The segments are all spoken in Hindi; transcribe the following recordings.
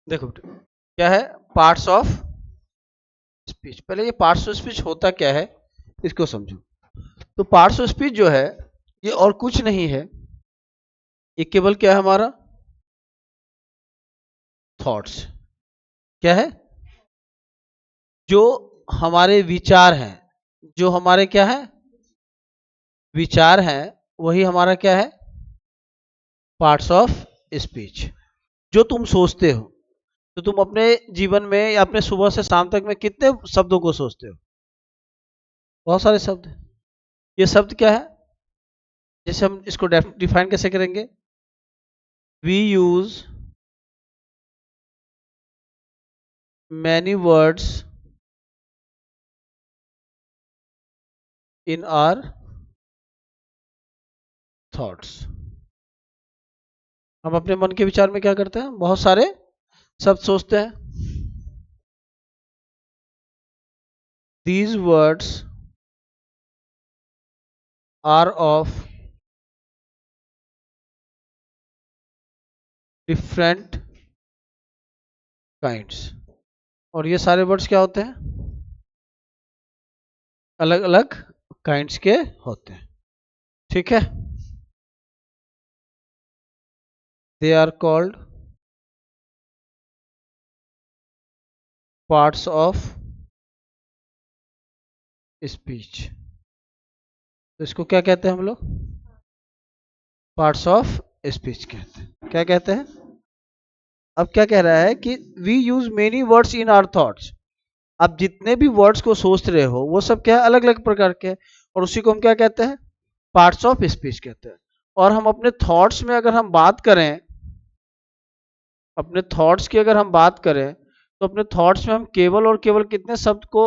देखो बेटा, क्या है पार्ट्स ऑफ स्पीच। पहले ये पार्ट्स ऑफ स्पीच होता क्या है इसको समझो। तो पार्ट्स ऑफ स्पीच जो है ये और कुछ नहीं है, ये केवल क्या है हमारा थॉट्स। क्या है? जो हमारे विचार हैं, जो हमारे क्या है विचार हैं, वही हमारा क्या है पार्ट्स ऑफ स्पीच। जो तुम सोचते हो, तो तुम अपने जीवन में या अपने सुबह से शाम तक में कितने शब्दों को सोचते हो? बहुत सारे शब्द। ये शब्द क्या है? जैसे हम इसको डिफाइन कैसे करेंगे? We use many words in our thoughts. हम अपने मन के विचार में क्या करते हैं? बहुत सारे शब्द सोचते हैं। These words are of different kinds. और ये सारे वर्ड्स क्या होते हैं? अलग अलग काइंड्स के होते हैं। ठीक है, they are called parts of speech. तो इसको क्या कहते हैं हम लोग? पार्ट्स ऑफ स्पीच कहते हैं। क्या कहते हैं? अब क्या कह रहा है कि we use many words in our thoughts. आप जितने भी वर्ड्स को सोच रहे हो वो सब क्या है अलग अलग प्रकार के हैं, और उसी को हम क्या कहते हैं पार्ट्स ऑफ स्पीच कहते हैं। और हम अपने थॉट्स में अगर हम बात करें, अपने थॉट्स की अगर हम बात करें, तो अपने थॉट्स में हम केवल और केवल कितने शब्द को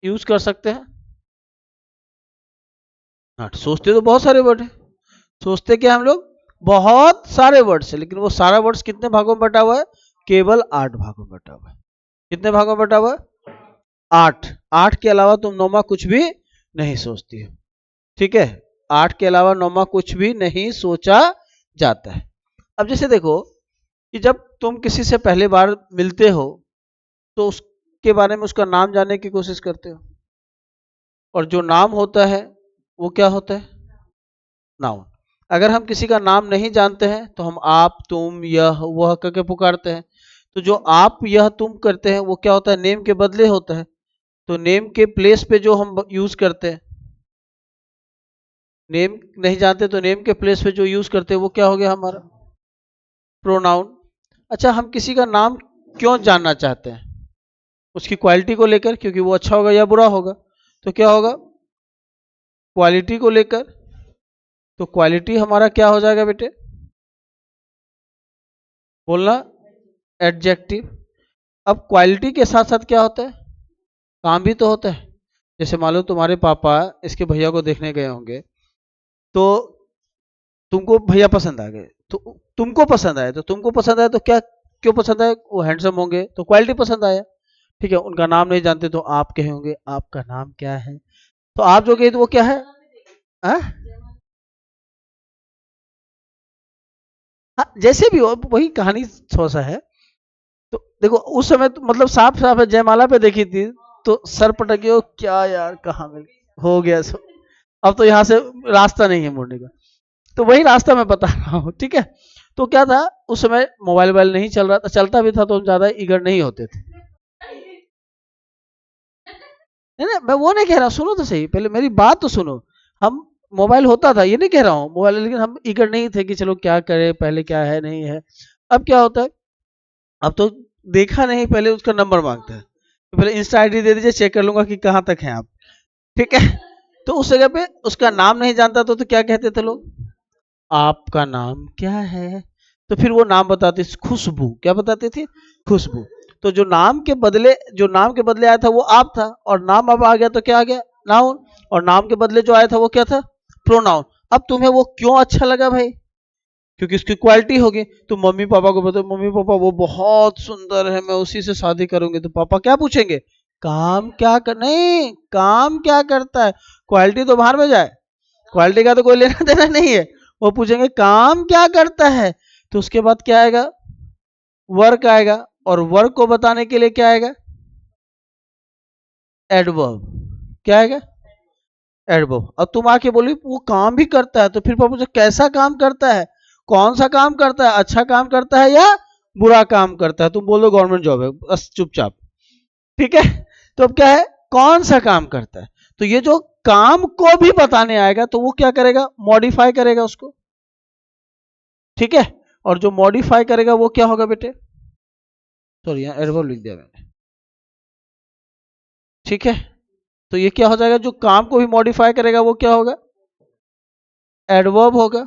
यूज कर सकते हैं? हाँ, सोचते तो बहुत सारे वर्ड है। सोचते क्या हम लोग? बहुत सारे वर्ड्स है, लेकिन वो सारा वर्ड्स कितने भागों में बटा हुआ है? केवल 8 भागों में बटा हुआ है। कितने भागों में बटा हुआ है? 8। 8 के अलावा तुम नौमा कुछ भी नहीं सोचती हो। ठीक है, 8 के अलावा नौमा कुछ भी नहीं सोचा जाता है। अब जैसे देखो कि जब तुम किसी से पहली बार मिलते हो, तो उसके बारे में उसका नाम जानने की कोशिश करते हो, और जो नाम होता है वो क्या होता है? नाउन। अगर हम किसी का नाम नहीं जानते हैं तो हम आप तुम यह वह करके पुकारते हैं। तो जो आप यह तुम करते हैं वो क्या होता है? नेम के बदले होता है। तो नेम के प्लेस पे जो हम यूज करते हैं, नेम नहीं जानते तो नेम के प्लेस पे जो यूज करते हैं वो क्या हो गया हमारा प्रोनाउन। अच्छा, हम किसी का नाम क्यों जानना चाहते हैं? उसकी क्वालिटी को लेकर, क्योंकि वो अच्छा होगा या बुरा होगा। तो क्या होगा? क्वालिटी को लेकर। तो क्वालिटी हमारा क्या हो जाएगा बेटे? बोलना एडजेक्टिव। अब क्वालिटी के साथ साथ क्या होता है? काम भी तो होता है। जैसे मान लो तुम्हारे पापा इसके भैया को देखने गए होंगे, तो तुमको भैया पसंद आ गए, तो तुमको पसंद आए, तो तुमको पसंद आए तो क्या, क्यों पसंद आए? वो हैंडसम होंगे तो क्वालिटी पसंद आया। ठीक है, उनका नाम नहीं जानते तो आप कहे होंगे आपका नाम क्या है, तो आप जो कहे तो वो क्या है? हाँ? हाँ, जैसे भी हो वही कहानी थोड़ा सा है। तो देखो उस समय तो मतलब साफ साफ है, जयमाला पे देखी थी तो सर पटक गया, क्या यार कहाँ मिल हो गया सो। अब तो यहाँ से रास्ता नहीं है मुड़ने का। तो वही रास्ता मैं बता रहा हूँ। ठीक है, तो क्या था उस समय मोबाइल वोबाइल नहीं चल रहा था, चलता भी था तो हम ज्यादा ईगर नहीं होते थे। नहीं नहीं, मैं वो नहीं कह रहा, सुनो तो सही, पहले मेरी बात तो सुनो। हम मोबाइल होता था ये नहीं कह रहा हूँ मोबाइल, लेकिन हम ईगर नहीं थे कि चलो क्या करें, पहले क्या है नहीं है। अब क्या होता है? अब तो देखा नहीं, पहले उसका नंबर मांगता है, तो पहले इंस्टा आईडी दे दीजिए, चेक कर लूंगा कि कहाँ तक हैं आप। ठीक है, तो उस जगह पे उसका नाम नहीं जानता तो क्या कहते थे लोग? आपका नाम क्या है? तो फिर वो नाम बताती थी खुशबू। क्या बताती थी? खुशबू। तो जो नाम के बदले, जो नाम के बदले आया था वो आप था, और नाम अब आ गया तो क्या आ गया? नाउन। और नाम के बदले जो आया था वो क्या था? प्रोनाउन। अब तुम्हें वो क्यों अच्छा लगा भाई? क्योंकि उसकी क्वालिटी होगी। तो मम्मी पापा को बताओ, मम्मी पापा वो बहुत सुंदर है, मैं उसी से शादी करूंगी, तो पापा क्या पूछेंगे? काम क्या कर, नहीं काम क्या करता है, क्वालिटी तो बाहर में जाए, क्वालिटी का तो कोई लेना देना नहीं है। वो पूछेंगे काम क्या करता है, तो उसके बाद क्या आएगा? वर्क आएगा। और वर्ब को बताने के लिए क्या आएगा? एडवर्ब। क्या आएगा? एडवर्ब। अब तुम आके बोली वो काम भी करता है, तो फिर पापा पूछे कैसा काम करता है, कौन सा काम करता है, अच्छा काम करता है या बुरा काम करता है? तुम बोलो गवर्नमेंट जॉब है, बस चुपचाप। ठीक है, तो अब क्या है, कौन सा काम करता है। तो ये जो काम को भी बताने आएगा तो वो क्या करेगा, मॉडिफाई करेगा उसको। ठीक है, और जो मॉडिफाई करेगा वो क्या होगा बेटे, सॉरी यहाँ एडवर्ब लिख दिया मैंने। ठीक है, तो ये क्या हो जाएगा, जो काम को भी मॉडिफाई करेगा वो क्या होगा, एडवर्ब होगा।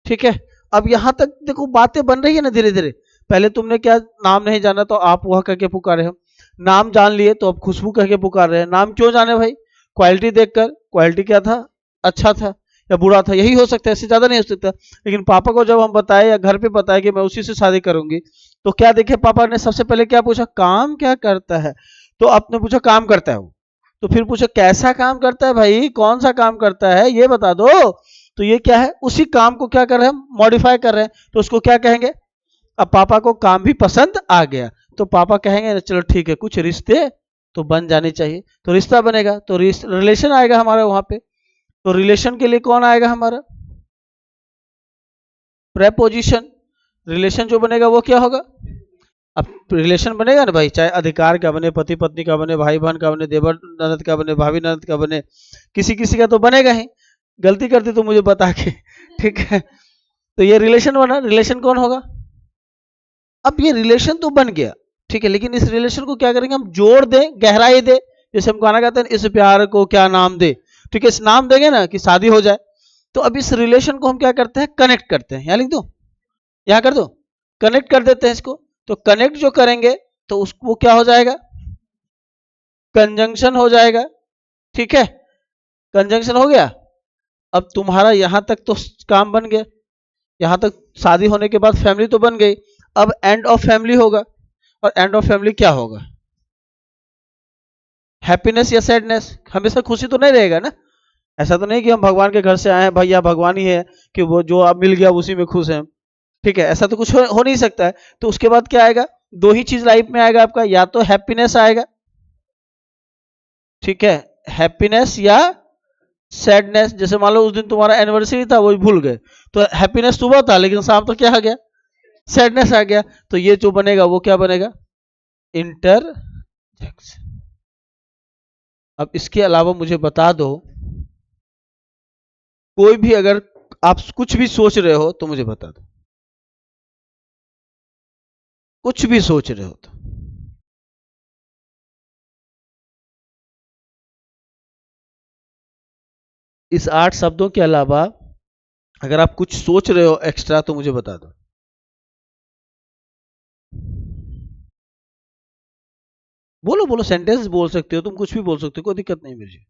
ठीक है, अब यहां तक देखो बातें बन रही है ना धीरे धीरे। पहले तुमने क्या, नाम नहीं जाना तो आप वह करके पुकारे हम, नाम जान लिए तो अब खुशबू करके पुकार रहे हैं। नाम क्यों जाने भाई, क्वालिटी देखकर, क्वालिटी क्या था, अच्छा था या बुरा था, यही हो सकता है, इससे ज्यादा नहीं हो सकता। लेकिन पापा को जब हम बताए या घर पे बताए कि मैं उसी से शादी करूंगी, तो क्या देखे पापा ने, सबसे पहले क्या पूछा, काम क्या करता है। तो आपने पूछा काम करता है वो, तो फिर पूछा कैसा काम करता है भाई, कौन सा काम करता है ये बता दो। तो ये क्या है, उसी काम को क्या कर रहे हैं हम, मॉडिफाई कर रहे हैं, तो उसको क्या कहेंगे। अब पापा को काम भी पसंद आ गया, तो पापा कहेंगे चलो ठीक है, कुछ रिश्ते तो बन जाने चाहिए, तो रिश्ता बनेगा, तो रिलेशन आएगा हमारा वहां पे। तो रिलेशन के लिए कौन आएगा हमारा, प्रेपोजिशन। रिलेशन जो बनेगा वो क्या होगा, अब रिलेशन बनेगा ना भाई, चाहे अधिकार का बने, पति पत्नी का बने, भाई बहन का बने, देवर ननद का बने, भाभी ननद का बने, किसी किसी का तो बनेगा ही। गलती करती तो मुझे बता के। ठीक है, तो ये रिलेशन बना, रिलेशन कौन होगा। अब ये रिलेशन तो बन गया, ठीक है, लेकिन इस रिलेशन को क्या करेंगे हम, जोड़ दें, गहराई दे। जैसे हम गाना गाते हैं, इस प्यार को क्या नाम दे। ठीक है, इस नाम देंगे ना कि शादी हो जाए। तो अब इस रिलेशन को हम क्या करते हैं, कनेक्ट करते हैं। यहाँ लिख दो, यहाँ कर दो, कनेक्ट कर देते हैं इसको। तो कनेक्ट जो करेंगे तो उसको क्या हो जाएगा, कंजंक्शन हो जाएगा। ठीक है, कंजंक्शन हो गया। अब तुम्हारा यहां तक तो काम बन गया, यहां तक शादी होने के बाद फैमिली तो बन गई। अब एंड ऑफ फैमिली होगा, और एंड ऑफ फैमिली क्या होगा, हैप्पीनेस या सैडनेस। हमेशा खुशी तो नहीं रहेगा ना, ऐसा तो नहीं कि हम भगवान के घर से आए हैं भैया, भगवान ही है कि वो जो आप मिल गया उसी में खुश हैं। ठीक है, ऐसा तो कुछ हो नहीं सकता है। तो उसके बाद क्या आएगा, दो ही चीज लाइफ में आएगा आपका, या तो हैप्पीनेस आएगा, ठीक है, हैप्पीनेस या सैडनेस। जैसे मान लो उस दिन तुम्हारा एनिवर्सरी था, वो भूल गए, तो हैप्पीनेस सुबह था लेकिन शाम तो क्या आ गया, सैडनेस आ गया। तो ये जो बनेगा वो क्या बनेगा, इंटरजेक्शन। अब इसके अलावा मुझे बता दो, कोई भी अगर आप कुछ भी सोच रहे हो तो मुझे बता दो, कुछ भी सोच रहे हो तो। इस 8 शब्दों के अलावा अगर आप कुछ सोच रहे हो एक्स्ट्रा तो मुझे बता दो। बोलो बोलो, सेंटेंस बोल सकते हो तुम, कुछ भी बोल सकते हो, कोई दिक्कत नहीं मुझे।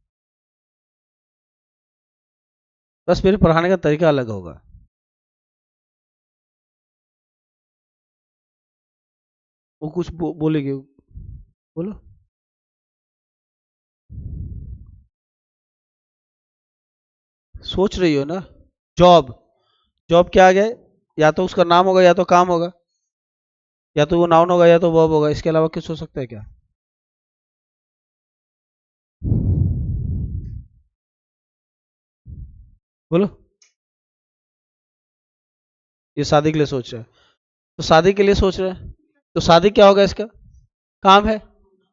बस मेरे पढ़ाने का तरीका अलग होगा। वो कुछ बोलेगी, बोलो। सोच रही हो ना, जॉब। जॉब क्या आ गया, या तो उसका नाम होगा या तो काम होगा, या तो वो नाउन होगा या तो वर्ब होगा, इसके अलावा कुछ हो सकता है क्या। बोलो। ये शादी के लिए सोच रहे हैं, तो शादी के लिए सोच रहे हैं, तो शादी क्या होगा इसका, काम है,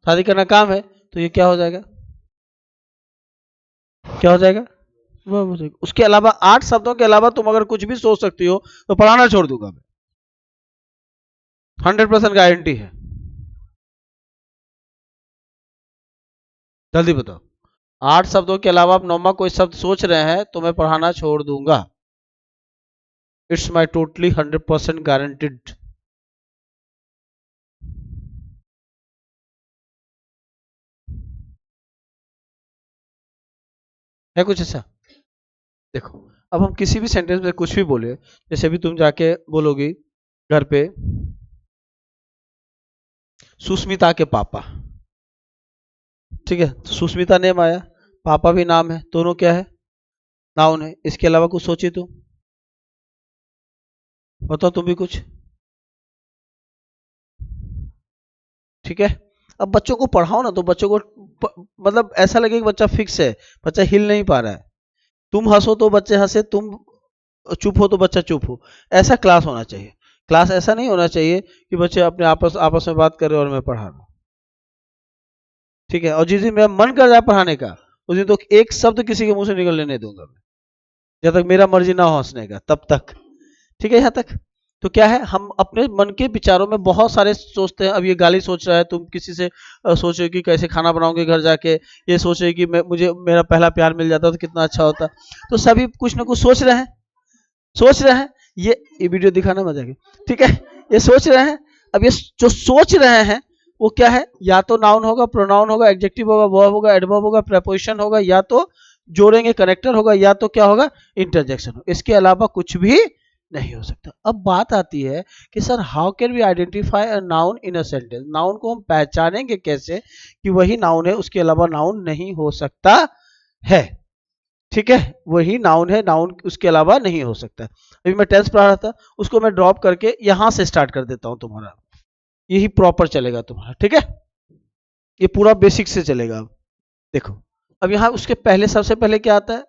शादी करना काम है, तो ये क्या हो जाएगा, क्या हो जाएगा, वर्ब हो जाएगा। उसके अलावा 8 शब्दों के अलावा तुम अगर कुछ भी सोच सकती हो तो पढ़ाना छोड़ दूंगा मैं, 100% गारंटी है। जल्दी बताओ, 8 शब्दों के अलावा आप नौमा कोई शब्द सोच रहे हैं तो मैं पढ़ाना छोड़ दूंगा। It's my totally 100% guaranteed. है कुछ ऐसा, देखो, अब हम किसी भी सेंटेंस में कुछ भी बोले, जैसे अभी तुम जाके बोलोगी घर पे, सुष्मिता के पापा। ठीक है, तो सुष्मिता नेम आया, पापा भी नाम है, दोनों क्या है, नाउन है। इसके अलावा कुछ सोची तुम, बताओ तुम भी कुछ। ठीक है। अब बच्चों को पढ़ाओ ना तो बच्चों को मतलब ऐसा लगे कि बच्चा फिक्स है, बच्चा हिल नहीं पा रहा है। तुम हंसो तो बच्चे हंसे, तुम चुप हो तो बच्चा चुप हो, ऐसा क्लास होना चाहिए। क्लास ऐसा नहीं होना चाहिए कि बच्चे अपने आपस आपस में बात कर रहे हो और मैं पढ़ा रहा हूँ। ठीक है, और जिस दिन मेरा मन कर रहा है पढ़ाने का उस दिन तो एक शब्द किसी के मुंह से निकलने नहीं दूंगा मैं, जब तक मेरा मर्जी ना हो हंसने का तब तक। ठीक है यहाँ तक। तो क्या है, हम अपने मन के विचारों में बहुत सारे सोचते हैं। अब ये गाली सोच रहा है, तुम किसी से सोचो कि कैसे खाना बनाओगे घर जाके, ये सोच रहे कि मुझे मेरा पहला प्यार मिल जाता तो कितना अच्छा होता। तो सभी कुछ ना कुछ सोच रहे हैं, सोच रहे हैं। ये वीडियो दिखाना मजा की, ठीक है। ये सोच रहे हैं। अब ये जो सोच रहे हैं वो क्या है, या तो नाउन होगा, प्रोनाउन होगा, एडजेक्टिव होगा, वर्ब होगा, एडवर्ब होगा, प्रेपोजिशन होगा, या तो जोड़ेंगे कनेक्टर होगा, या तो क्या होगा, इंटरजेक्शन होगा। इसके अलावा कुछ भी नहीं हो सकता। अब बात आती है कि sir how can we identify a noun in a sentence, noun को हम पहचानेंगे कैसे कि वही नाउन है, उसके अलावा नाउन नहीं हो सकता है। ठीक है, वही नाउन है, नाउन उसके अलावा नहीं हो सकता। अभी मैं टेंस पढ़ा रहा था, उसको मैं ड्रॉप करके यहां से स्टार्ट कर देता हूं तुम्हारा, यही प्रॉपर चलेगा तुम्हारा। ठीक है, ये पूरा बेसिक से चलेगा। अब देखो, अब यहां उसके पहले सबसे पहले क्या आता है,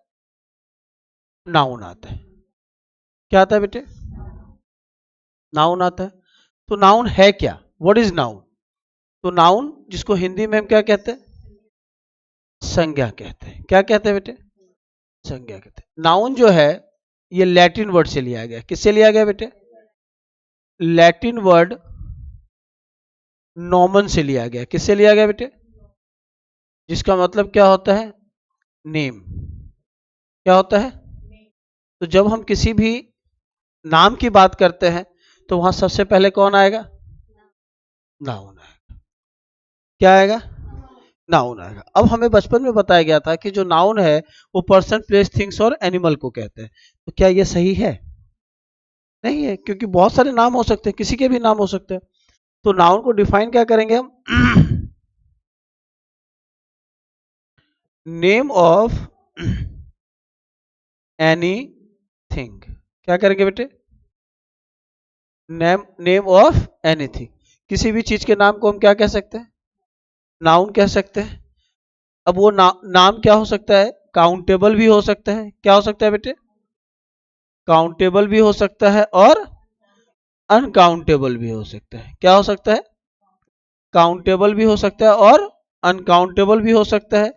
नाउन आता है। क्या आता है बेटे, नाउन आता है। तो नाउन है क्या, व्हाट इज नाउन। तो नाउन जिसको हिंदी में हम क्या कहते हैं, संज्ञा कहते हैं। क्या कहते हैं बेटे, संज्ञा कहते हैं। नाउन जो है ये लैटिन वर्ड से लिया गया। किससे लिया गया बेटे, लैटिन वर्ड नॉमन से लिया गया। किससे लिया गया बेटे, जिसका मतलब क्या होता है, नेम। क्या होता है, तो जब हम किसी भी नाम की बात करते हैं तो वहां सबसे पहले कौन आएगा, नाउन आएगा। क्या आएगा, नाउन आएगा। अब हमें बचपन में बताया गया था कि जो नाउन है वो पर्सन, प्लेस, थिंग्स और एनिमल को कहते हैं। तो क्या ये सही है, नहीं है, क्योंकि बहुत सारे नाम हो सकते हैं, किसी के भी नाम हो सकते हैं। तो नाउन को डिफाइन क्या करेंगे हम, नेम ऑफ एनी थिंग। क्या करेंगे बेटे, नेम, नेम ऑफ एनीथिंग। किसी भी चीज के नाम को हम क्या कह सकते हैं, नाउन कह सकते हैं। अब वो नाम क्या हो सकता है, काउंटेबल भी हो सकता है। क्या हो सकता है बेटे, काउंटेबल भी हो सकता है और अनकाउंटेबल भी हो सकता है। क्या हो सकता है, काउंटेबल भी हो सकता है और अनकाउंटेबल भी हो सकता है।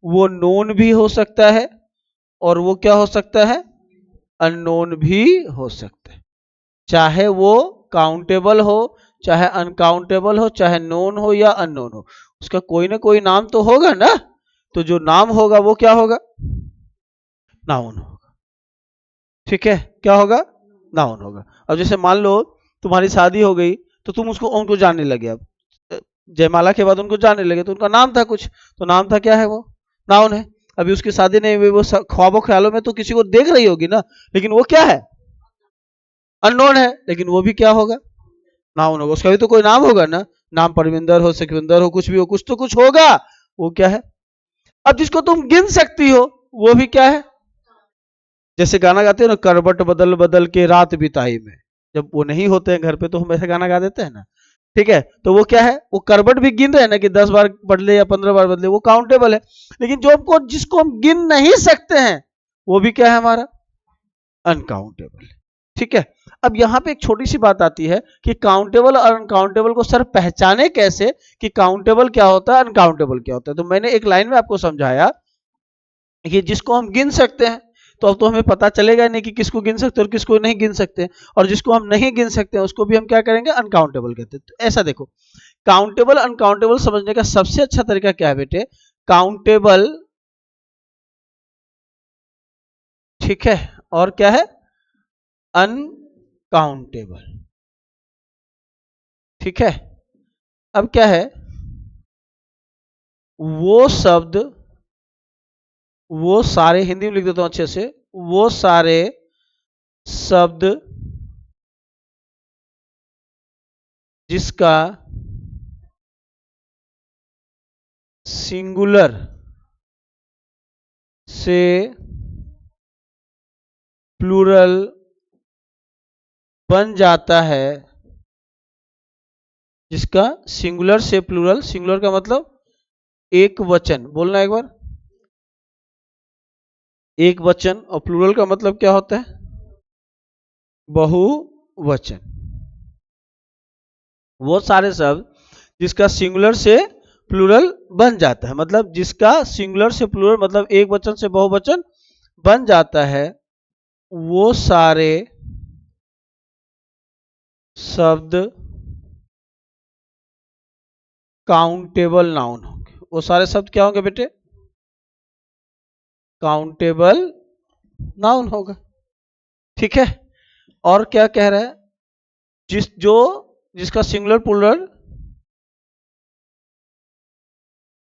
वो नोन भी हो सकता है और वो क्या हो सकता है, अननोन भी हो सकता है। चाहे वो काउंटेबल हो, चाहे अनकाउंटेबल हो, चाहे नोन हो या अननोन हो, उसका कोई ना कोई नाम तो होगा ना। तो जो नाम होगा वो क्या होगा, नाउन होगा। ठीक है, क्या होगा, नाउन होगा। अब जैसे मान लो तुम्हारी शादी हो गई तो तुम उसको उनको जानने लगे। अब जयमाला के बाद उनको जानने लगे तो उनका नाम था कुछ, तो नाम था, क्या है वो, नाउन है। अभी उसकी शादी नहीं हुई, वो ख्वाबों ख्यालों में तो किसी को देख रही होगी ना, लेकिन वो क्या है, अननोन है, लेकिन वो भी क्या होगा, नाउन होगा। उसका भी तो कोई नाम होगा ना, नाम परविंदर हो, सुखविंदर हो, कुछ भी हो, कुछ तो कुछ होगा, वो क्या है। अब जिसको तुम गिन सकती हो वो भी क्या है, जैसे गाना गाते हैं ना, करबट बदल बदल के रात बिताई में, जब वो नहीं होते हैं घर पे तो हम ऐसे गाना गा देते हैं ना। ठीक है, तो वो क्या है, वो करबट भी गिन रहे हैं ना कि 10 बार बदले या 15 बार बदले, वो काउंटेबल है। लेकिन जो हमको, जिसको हम गिन नहीं सकते हैं वो भी क्या है हमारा, अनकाउंटेबल है। ठीक है। अब यहां पे एक छोटी सी बात आती है कि काउंटेबल और अनकाउंटेबल को सर पहचाने कैसे, कि काउंटेबल क्या होता है, अनकाउंटेबल क्या होता है। तो मैंने एक लाइन में आपको समझाया कि जिसको हम गिन सकते हैं तो अब तो हमें पता चलेगा नहीं कि किसको गिन सकते हैं और किसको नहीं गिन सकते, और जिसको हम नहीं गिन सकते हैं उसको भी हम क्या करेंगे, अनकाउंटेबल कहते हैं। तो ऐसा देखो, काउंटेबल अनकाउंटेबल समझने का सबसे अच्छा तरीका क्या है बेटे, काउंटेबल, ठीक है, और क्या है, अनकाउंटेबल। ठीक है। अब क्या है, वो शब्द, वो सारे, हिंदी में लिख देता हूं अच्छे से, वो सारे शब्द जिसका सिंगुलर से प्लूरल बन जाता है जिसका सिंगुलर से प्लूरल, सिंगुलर का मतलब एक वचन, बोलना एक बार, एक वचन, और प्लूरल का मतलब क्या होता है, बहुवचन। वो सारे शब्द जिसका सिंगुलर से प्लूरल बन जाता है, मतलब जिसका सिंगुलर से प्लूरल मतलब एक वचन से बहुवचन बन जाता है, वो सारे शब्द काउंटेबल नाउन होंगे। वो सारे शब्द क्या होंगे बेटे, काउंटेबल नाउन होगा। ठीक है, और क्या कह रहा है, जिसका सिंगुलर प्लूरल,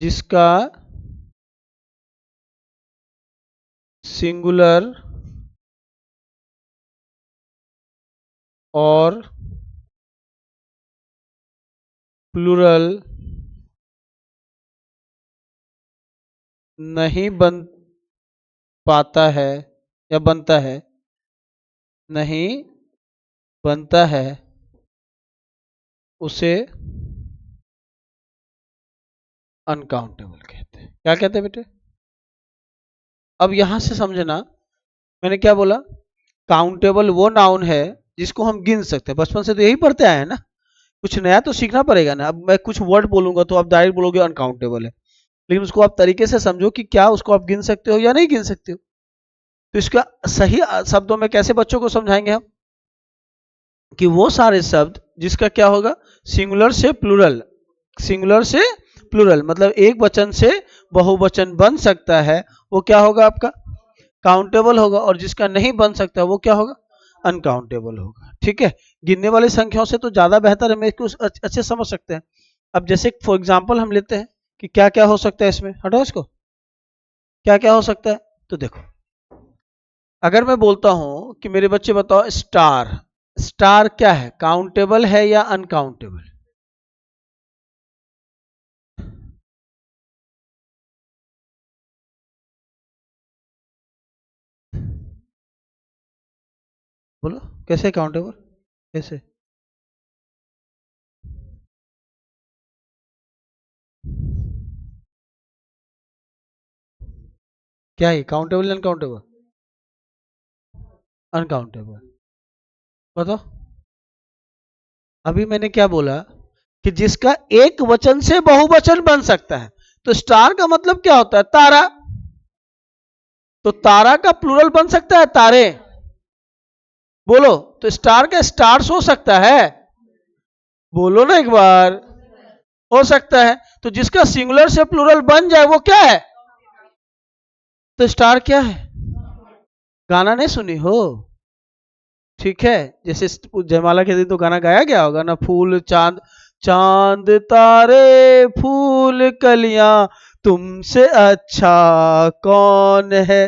जिसका सिंगुलर और प्लूरल नहीं बन पाता है या बनता है, नहीं बनता है, उसे अनकाउंटेबल कहते हैं। क्या कहते हैं बेटे, अब यहां से समझना, मैंने क्या बोला, काउंटेबल वो नाउन है जिसको हम गिन सकते हैं। बचपन से तो यही पढ़ते आए हैं ना, कुछ नया तो सीखना पड़ेगा ना। अब मैं कुछ वर्ड बोलूंगा तो आप डायरेक्ट बोलोगे अनकाउंटेबल है, लेकिन उसको आप तरीके से समझो कि क्या उसको आप गिन सकते हो या नहीं गिन सकते हो। तो इसका सही शब्दों में कैसे बच्चों को समझाएंगे हम, कि वो सारे शब्द जिसका क्या होगा, सिंगुलर से प्लूरल, सिंगुलर से प्लूरल मतलब एक वचन से बहुवचन बन सकता है, वो क्या होगा आपका, काउंटेबल होगा। और जिसका नहीं बन सकता वो क्या होगा, अनकाउंटेबल होगा। ठीक है, गिनने वाली संख्याओं से तो ज्यादा बेहतर है, मैं इसको अच्छे समझ सकते हैं। अब जैसे फॉर एग्जाम्पल हम लेते हैं कि क्या क्या हो सकता है इसमें, हटाओ इसको, क्या क्या हो सकता है। तो देखो, अगर मैं बोलता हूं कि मेरे बच्चे बताओ स्टार, स्टार क्या है, काउंटेबल है या अनकाउंटेबल, बोलो, कैसे काउंटेबल, कैसे, क्या है काउंटेबल या अनकाउंटेबल, अनकाउंटेबल, बताओ। अभी मैंने क्या बोला, कि जिसका एक वचन से बहुवचन बन सकता है। तो स्टार का मतलब क्या होता है, तारा। तो तारा का प्लूरल बन सकता है तारे, बोलो। तो स्टार का स्टार्स हो सकता है, बोलो ना एक बार, हो सकता है। तो जिसका सिंगुलर से प्लूरल बन जाए वो क्या है, तो स्टार क्या है, गाना नहीं सुनी हो, ठीक है। जैसे जयमाला के दिन तो गाना गाया गया होगा ना, फूल चांद, चांद तारे फूल कलियां, तुमसे अच्छा कौन है।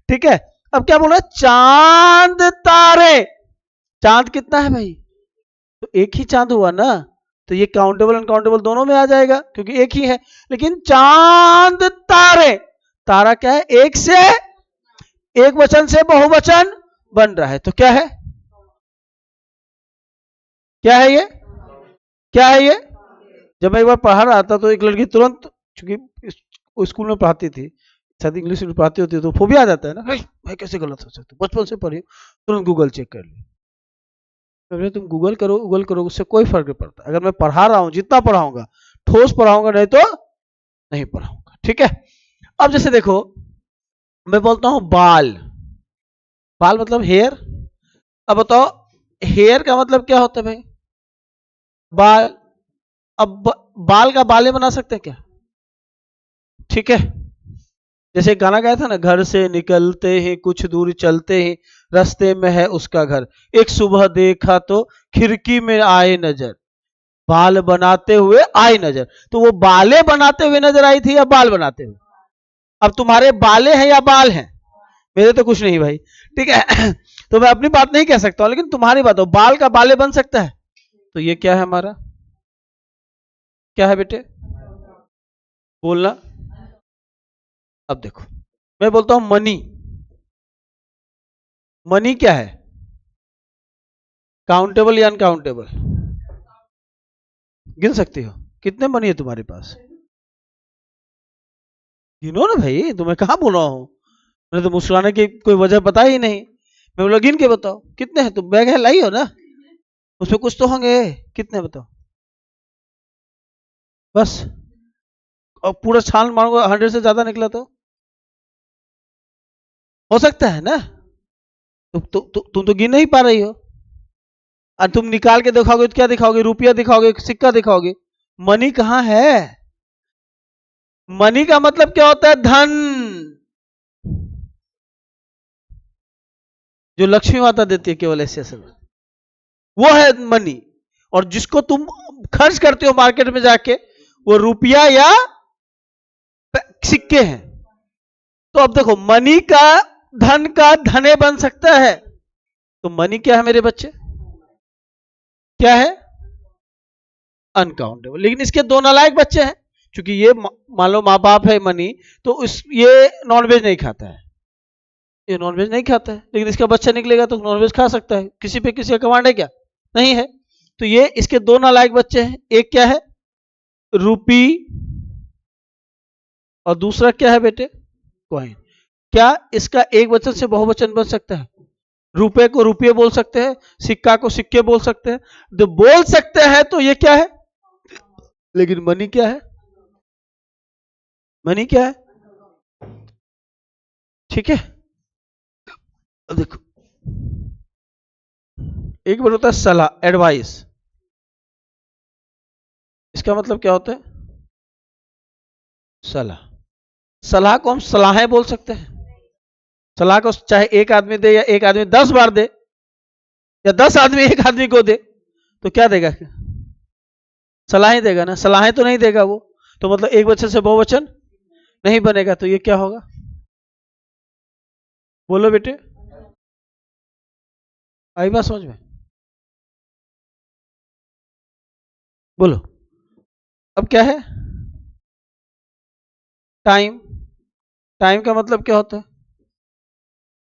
ठीक है, अब क्या बोला, चांद तारे, चांद कितना है भाई, तो एक ही चांद हुआ ना, तो ये काउंटेबल अनकाउंटेबल दोनों में आ जाएगा क्योंकि एक ही है। लेकिन चांद तारे, तारा क्या है, एक से, एक वचन से बहुवचन बन रहा है, तो क्या है, क्या है ये, क्या है ये। जब मैं एक बार पढ़ा रहा था तो एक लड़की तुरंत, चूंकि स्कूल में पढ़ाती थी, शायद इंग्लिश में पढ़ाती होती है, तो फोबिया आ जाता है ना, भाई कैसे गलत हो सकता है, बचपन से पढ़ी, तुरंत गूगल चेक कर ली। तो तुम गूगल करो, उससे कोई फर्क नहीं पड़ता। अगर मैं पढ़ा रहा हूँ, जितना पढ़ाऊंगा ठोस पढ़ाऊंगा, नहीं तो नहीं पढ़ाऊंगा। ठीक है, अब जैसे देखो, मैं बोलता हूं बाल, बाल मतलब हेयर। अब बताओ, हेयर का मतलब क्या होता है भाई, बाल। अब बाल का बाले बना सकते हैं क्या, ठीक है। जैसे गाना गाया था ना, घर से निकलते ही कुछ दूर चलते ही रास्ते में है उसका घर, एक सुबह देखा तो खिड़की में आए नजर, बाल बनाते हुए आई नजर। तो वो बाले बनाते हुए नजर आई थी या बाल बनाते हुए, अब तुम्हारे बाले हैं या बाल हैं, मेरे तो कुछ नहीं भाई। ठीक है तो मैं अपनी बात नहीं कह सकता हूं, लेकिन तुम्हारी बात हो, बाल का बाले बन सकता है। तो ये क्या है हमारा, क्या है बेटे, बोलना। अब देखो, मैं बोलता हूं मनी, मनी क्या है, काउंटेबल या अनकाउंटेबल, गिन सकती हो? कितने मनी है तुम्हारे पास? गिनो ना भाई, तुम्हें कहाँ बोला हूँ? मैंने तो मुस्कुराने की कोई वजह बता ही नहीं। मैं बोला गिन के बताओ कितने हैं। तुम बैग है लाई हो ना, उसमें कुछ तो होंगे। कितने बताओ बस। और पूरा छान मारूंगा 100 से ज्यादा निकला तो हो सकता है ना। तुम तो गिन नहीं पा रही हो। और तुम निकाल के दिखाओगे तो क्या दिखाओगे? रुपया दिखाओगे, सिक्का दिखाओगे। मनी कहाँ है? मनी का मतलब क्या होता है? धन। जो लक्ष्मी माता देती है केवल ऐसे ऐसे, वो है मनी। और जिसको तुम खर्च करते हो मार्केट में जाके, वो रुपया या सिक्के हैं। तो अब देखो, मनी का, धन का धने बन सकता है। तो मनी क्या है मेरे बच्चे? क्या है? अनकाउंटेबल। लेकिन इसके दो नालायक बच्चे हैं। क्योंकि ये मान लो माँ बाप है मनी, तो ये नॉनवेज नहीं खाता है, ये नॉनवेज नहीं खाता है, लेकिन इसका बच्चा निकलेगा तो नॉनवेज खा सकता है। किसी पे किसी का कमांड है क्या? नहीं है। तो ये इसके दो नालायक बच्चे हैं। एक क्या है? रूपी। और दूसरा क्या है बेटे? कॉइन। क्या इसका एक वचन से बहुवचन बन सकता है? रुपए को रुपये बोल सकते हैं, सिक्का को सिक्के बोल सकते हैं। तो बोल सकते हैं तो ये क्या है? लेकिन मनी क्या है? मनी क्या है? ठीक है। देखो, एक बार होता है सलाह, एडवाइस। इसका मतलब क्या होता है? सलाह। सलाह को हम सलाहें बोल सकते हैं। सलाह को चाहे एक आदमी दे या एक आदमी 10 बार दे, या 10 आदमी एक आदमी को दे, तो क्या देगा? सलाहें देगा ना। सलाहें तो नहीं देगा वो, तो मतलब एक वचन से बहुवचन नहीं बनेगा। तो ये क्या होगा? बोलो बेटे, आई बात समझ में? बोलो। अब क्या है? टाइम। टाइम का मतलब क्या होता है?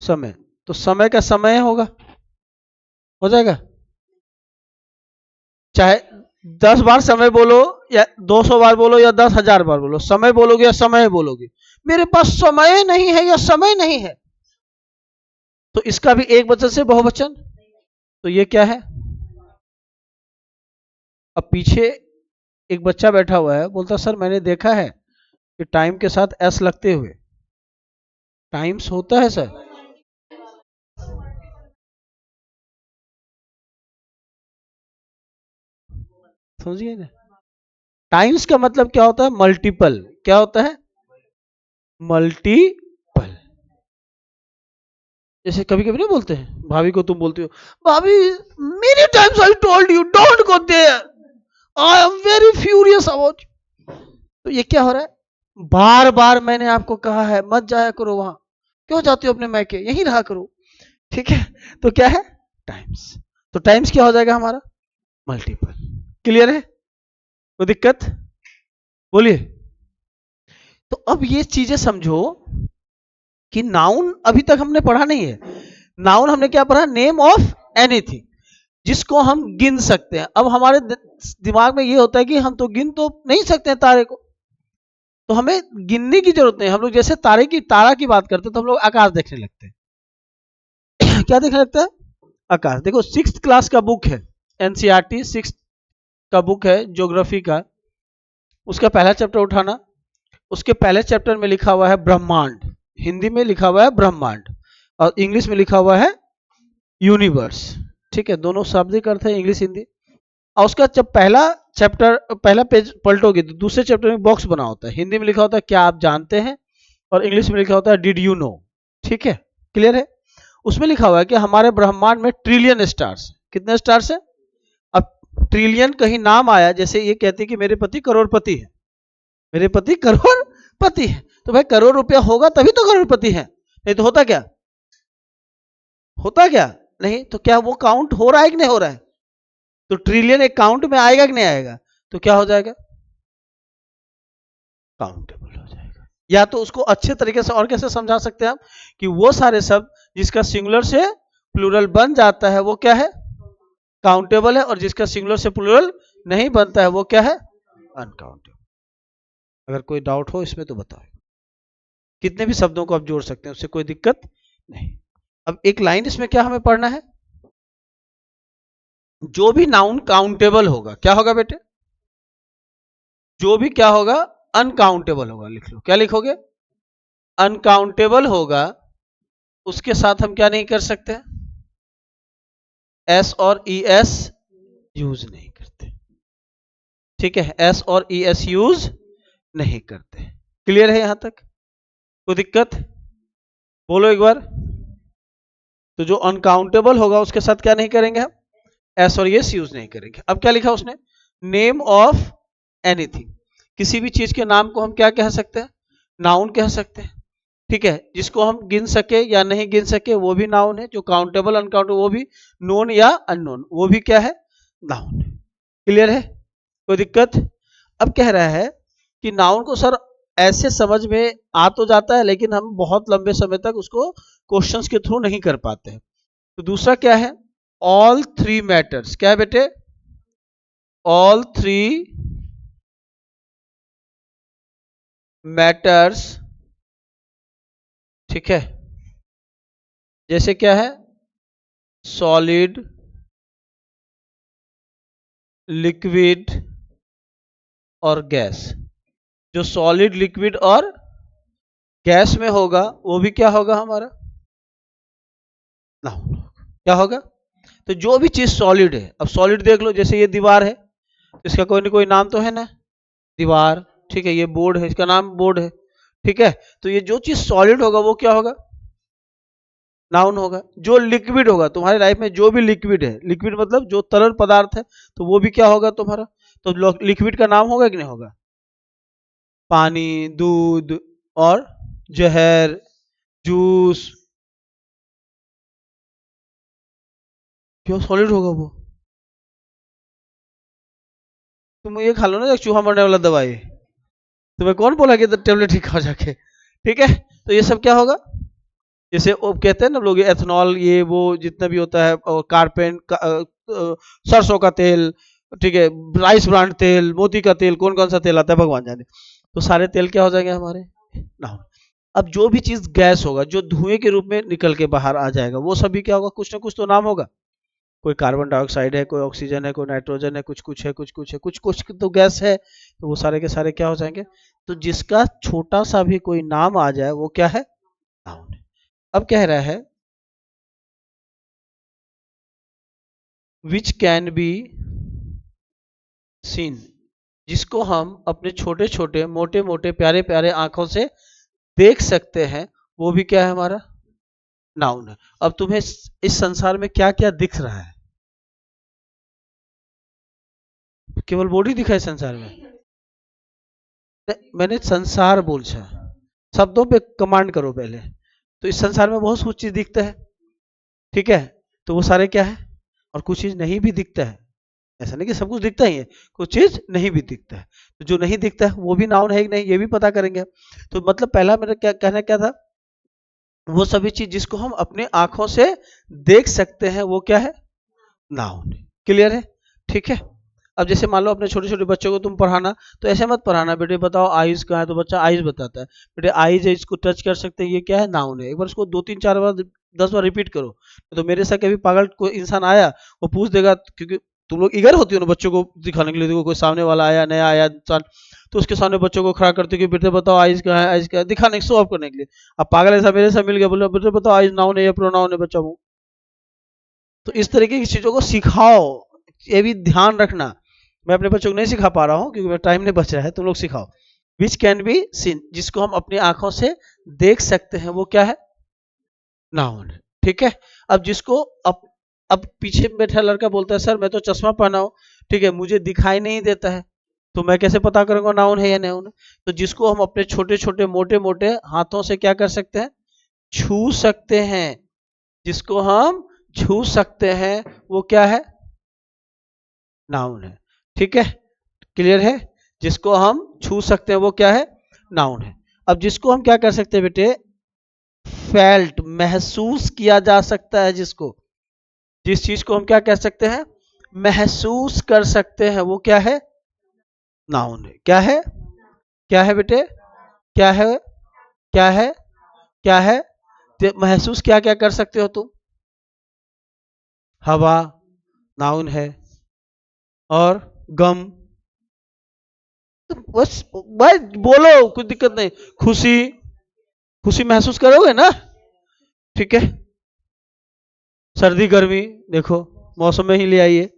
समय। तो समय का समय होगा, हो जाएगा। चाहे 10 बार समय बोलो, या 200 बार बोलो, या 10,000 बार बोलो, समय बोलोगे या समय बोलोगे। मेरे पास समय नहीं है या समय नहीं है, तो इसका भी एक वचन से बहुवचन। तो ये क्या है? अब पीछे एक बच्चा बैठा हुआ है, बोलता सर मैंने देखा है कि टाइम के साथ एस लगते हुए टाइम्स होता है सर। समझिए ना। टाइम्स का मतलब क्या होता है? मल्टीपल। क्या होता है? मल्टीपल। जैसे कभी कभी नहीं बोलते हैं, भाभी को तुम बोलते हो, भाभी many times I told you don't go there, I am very furious about. तो ये क्या हो रहा है? बार बार मैंने आपको कहा है मत जाया करो वहां, क्यों जाते हो अपने मैके, यहीं रहा करो। ठीक है। तो क्या है? टाइम्स। तो टाइम्स क्या हो जाएगा हमारा? मल्टीपल। क्लियर है? कोई दिक्कत? बोलिए। तो अब ये चीजें समझो कि नाउन अभी तक हमने पढ़ा नहीं है। नाउन हमने क्या पढ़ा? नेम ऑफ एनीथिंग, जिसको हम गिन सकते हैं। अब हमारे दिमाग में ये होता है कि हम तो गिन तो नहीं सकते हैं तारे को, तो हमें गिनने की जरूरत नहीं। हम लोग जैसे तारा की बात करते हैं तो हम लोग आकाश देखने लगते हैं। क्या देखने लगता है? आकाश। देखो 6th क्लास का बुक है, एनसीईआरटी 6th का बुक है ज्योग्राफी का। उसका पहला चैप्टर उठाना, उसके पहले चैप्टर में लिखा हुआ है ब्रह्मांड। हिंदी में लिखा हुआ है ब्रह्मांड, और इंग्लिश में लिखा हुआ है यूनिवर्स। ठीक है, दोनों शाब्दिक अर्थ है, इंग्लिश हिंदी। और उसका जब पहला पेज पलटोगे तो दूसरे चैप्टर में बॉक्स बना होता है। हिंदी में लिखा होता है क्या आप जानते हैं, और इंग्लिश में लिखा होता है डिड यू नो। ठीक है, क्लियर है? उसमें लिखा हुआ है कि हमारे ब्रह्मांड में ट्रिलियन स्टार्स। कितने स्टार्स है? अब ट्रिलियन कहीं नाम आया, जैसे ये कहते हैं कि मेरे पति करोड़पति है, मेरे पति करोड़पति है, तो भाई करोड़ रुपया होगा तभी तो करोड़पति है, नहीं तो होता क्या? होता क्या? नहीं। तो क्या वो काउंट हो रहा है कि नहीं हो रहा है? तो ट्रिलियन एक काउंट में आएगा कि नहीं आएगा? तो क्या हो जाएगा? काउंटेबल हो जाएगा। या तो उसको अच्छे तरीके से और कैसे समझा सकते हैं हम, कि वो सारे शब्द जिसका सिंगुलर से प्लूरल बन जाता है वो क्या है? काउंटेबल है। और जिसका सिंगुलर से प्लूरल नहीं बनता है वो क्या है? अनकाउंटेबल। अगर कोई डाउट हो इसमें तो बताओ। कितने भी शब्दों को आप जोड़ सकते हैं, उससे कोई दिक्कत नहीं। अब एक लाइन इसमें क्या हमें पढ़ना है, जो भी नाउन काउंटेबल होगा क्या होगा बेटे? जो भी क्या होगा? अनकाउंटेबल होगा। लिख लो, क्या लिखोगे? अनकाउंटेबल होगा, उसके साथ हम क्या नहीं कर सकते? एस और ई एस यूज नहीं करते। ठीक है, एस और ई एस यूज नहीं करते। क्लियर है यहां तक? कोई दिक्कत? बोलो एक बार। तो जो अनकाउंटेबल होगा उसके साथ क्या नहीं करेंगे हम? एस और एस यूज नहीं करेंगे। अब क्या लिखा उसने? Name of anything. किसी भी चीज के नाम को हम क्या कह सकते हैं? नाउन कह सकते हैं। ठीक है, जिसको हम गिन सके या नहीं गिन सके वो भी नाउन है। जो काउंटेबल अनकाउंटेबल वो भी, नोन या अननोन वो भी क्या है? नाउन। क्लियर है? कोई दिक्कत? अब कह रहा है कि नाउन को सर ऐसे समझ में आ तो जाता है, लेकिन हम बहुत लंबे समय तक उसको क्वेश्चंस के थ्रू नहीं कर पाते हैं। तो दूसरा क्या है? All three matters. क्या है बेटे? All three matters. ठीक है, जैसे क्या है? सॉलिड, लिक्विड और गैस। जो सॉलिड, लिक्विड और गैस में होगा वो भी क्या होगा हमारा? नाउन। क्या होगा? तो जो भी चीज सॉलिड है, अब सॉलिड देख लो, जैसे ये दीवार है, इसका कोई ना कोई नाम तो है ना, दीवार। ठीक है, ये बोर्ड है, इसका नाम बोर्ड है। ठीक है, तो ये जो चीज सॉलिड होगा वो क्या होगा? नाउन होगा। जो लिक्विड होगा, तुम्हारी लाइफ में जो भी लिक्विड है, लिक्विड मतलब जो तरल पदार्थ है, तो वो भी क्या होगा तुम्हारा? तो लिक्विड का नाम होगा कि नहीं होगा? पानी, दूध और जहर, जूस। क्यों सॉलिड होगा वो? तुम ये खा लो ना, एक चूहा मरने वाला दवाई। तुम्हें कौन बोला कि टेबलेट ही खाओ जाके? ठीक है, तो ये सब क्या होगा? जैसे वो कहते हैं ना लोग, एथनॉल, ये वो जितना भी होता है, और कारपेन सरसों का तेल, ठीक है, राइस ब्रांड तेल, मोती का तेल, कौन कौन सा तेल आता है भगवान जाने। तो सारे तेल क्या हो जाएंगे हमारे? नाउन। अब जो भी चीज गैस होगा, जो धुएं के रूप में निकल के बाहर आ जाएगा, वो सभी क्या होगा? कुछ ना कुछ तो नाम होगा। कोई कार्बन डाइऑक्साइड है, कोई ऑक्सीजन है, कोई नाइट्रोजन है, कुछ कुछ है, कुछ कुछ है, कुछ कुछ तो गैस है। तो वो सारे के सारे क्या हो जाएंगे? तो जिसका छोटा सा भी कोई नाम आ जाए वो क्या है? नाउन है। अब कह रहा है विच कैन बी सीन, जिसको हम अपने छोटे छोटे, मोटे मोटे, प्यारे प्यारे आंखों से देख सकते हैं, वो भी क्या है हमारा? नाउन है। अब तुम्हें इस संसार में क्या क्या दिख रहा है? केवल बॉडी दिखा है संसार में? मैंने संसार बोलछा, शब्दों पे कमांड करो पहले। तो इस संसार में बहुत कुछ चीज दिखता है। ठीक है, तो वो सारे क्या है? और कुछ चीज नहीं भी दिखता है। ऐसा नहीं कि सब कुछ दिखता ही है, कुछ चीज नहीं भी दिखता है। तो जो नहीं दिखता है वो भी नाउन है कि नहीं, ये भी पता करेंगे। तो मतलब पहला मेरा क्या कहना क्या था? वो सभी चीज जिसको हम अपने आंखों से देख सकते हैं वो क्या है? नाउन। क्लियर है? ठीक है। अब जैसे मान लो अपने छोटे छोटे बच्चों को तुम पढ़ाना, तो ऐसे मत पढ़ाना, बेटे बताओ आइज कहाँ है, तो बच्चा आइज बताता है। बेटे आइज है, इसको टच कर सकते हैं, ये क्या है? नाउन है। एक बार इसको 2 3 4 बार 10 बार रिपीट करो। तो मेरे साथ कभी पागल कोई इंसान आया, वो पूछ देगा, क्योंकि तुम लोग ईगर होती हो ना बच्चों को दिखाने के लिए। देखो कोई सामने वाला आया, नया आया इंसान, तो उसके सामने बच्चों को खड़ा करते कि बेटे बताओ आइज कहाँ है, आइज कहाँ है, दिखाने, शो ऑफ करने के लिए। अब पागल ऐसा मेरे साथ मिल गया, बोले बेटे बताओ आइज नाउन है या प्रोनाउन है बच्चा वो। तो इस तरीके की चीजों को सिखाओ, ये भी ध्यान रखना। मैं अपने बच्चों को नहीं सिखा पा रहा हूँ क्योंकि मेरा टाइम नहीं बच रहा है, तुम लोग सिखाओ। विच कैन बी सीन, जिसको हम अपनी आंखों से देख सकते हैं वो क्या है? नाउन। ठीक है। अब जिसको अब पीछे बैठा लड़का बोलता है सर मैं तो चश्मा पहना हूं, ठीक है, मुझे दिखाई नहीं देता है, तो मैं कैसे पता करूंगा नाउन है या नाउन है? तो जिसको हम अपने छोटे छोटे, मोटे मोटे हाथों से क्या कर सकते हैं? छू सकते हैं। जिसको हम छू सकते हैं वो क्या है? नाउन है। ठीक है, क्लियर है? जिसको हम छू सकते हैं वो क्या है? नाउन है। अब जिसको हम क्या कर सकते हैं बेटे? फेल्ट, महसूस किया जा सकता है जिसको, जिस चीज को हम क्या कह सकते हैं? महसूस कर सकते हैं वो क्या है? नाउन है। क्या है? क्या है बेटे? क्या है? क्या है? क्या है? तो महसूस क्या क्या कर सकते हो तुम? हवा नाउन है, और गम, तो बस भाई बोलो, कुछ दिक्कत नहीं। खुशी, खुशी महसूस करोगे ना? ठीक है। सर्दी गर्मी, देखो मौसम में ही ले आइए।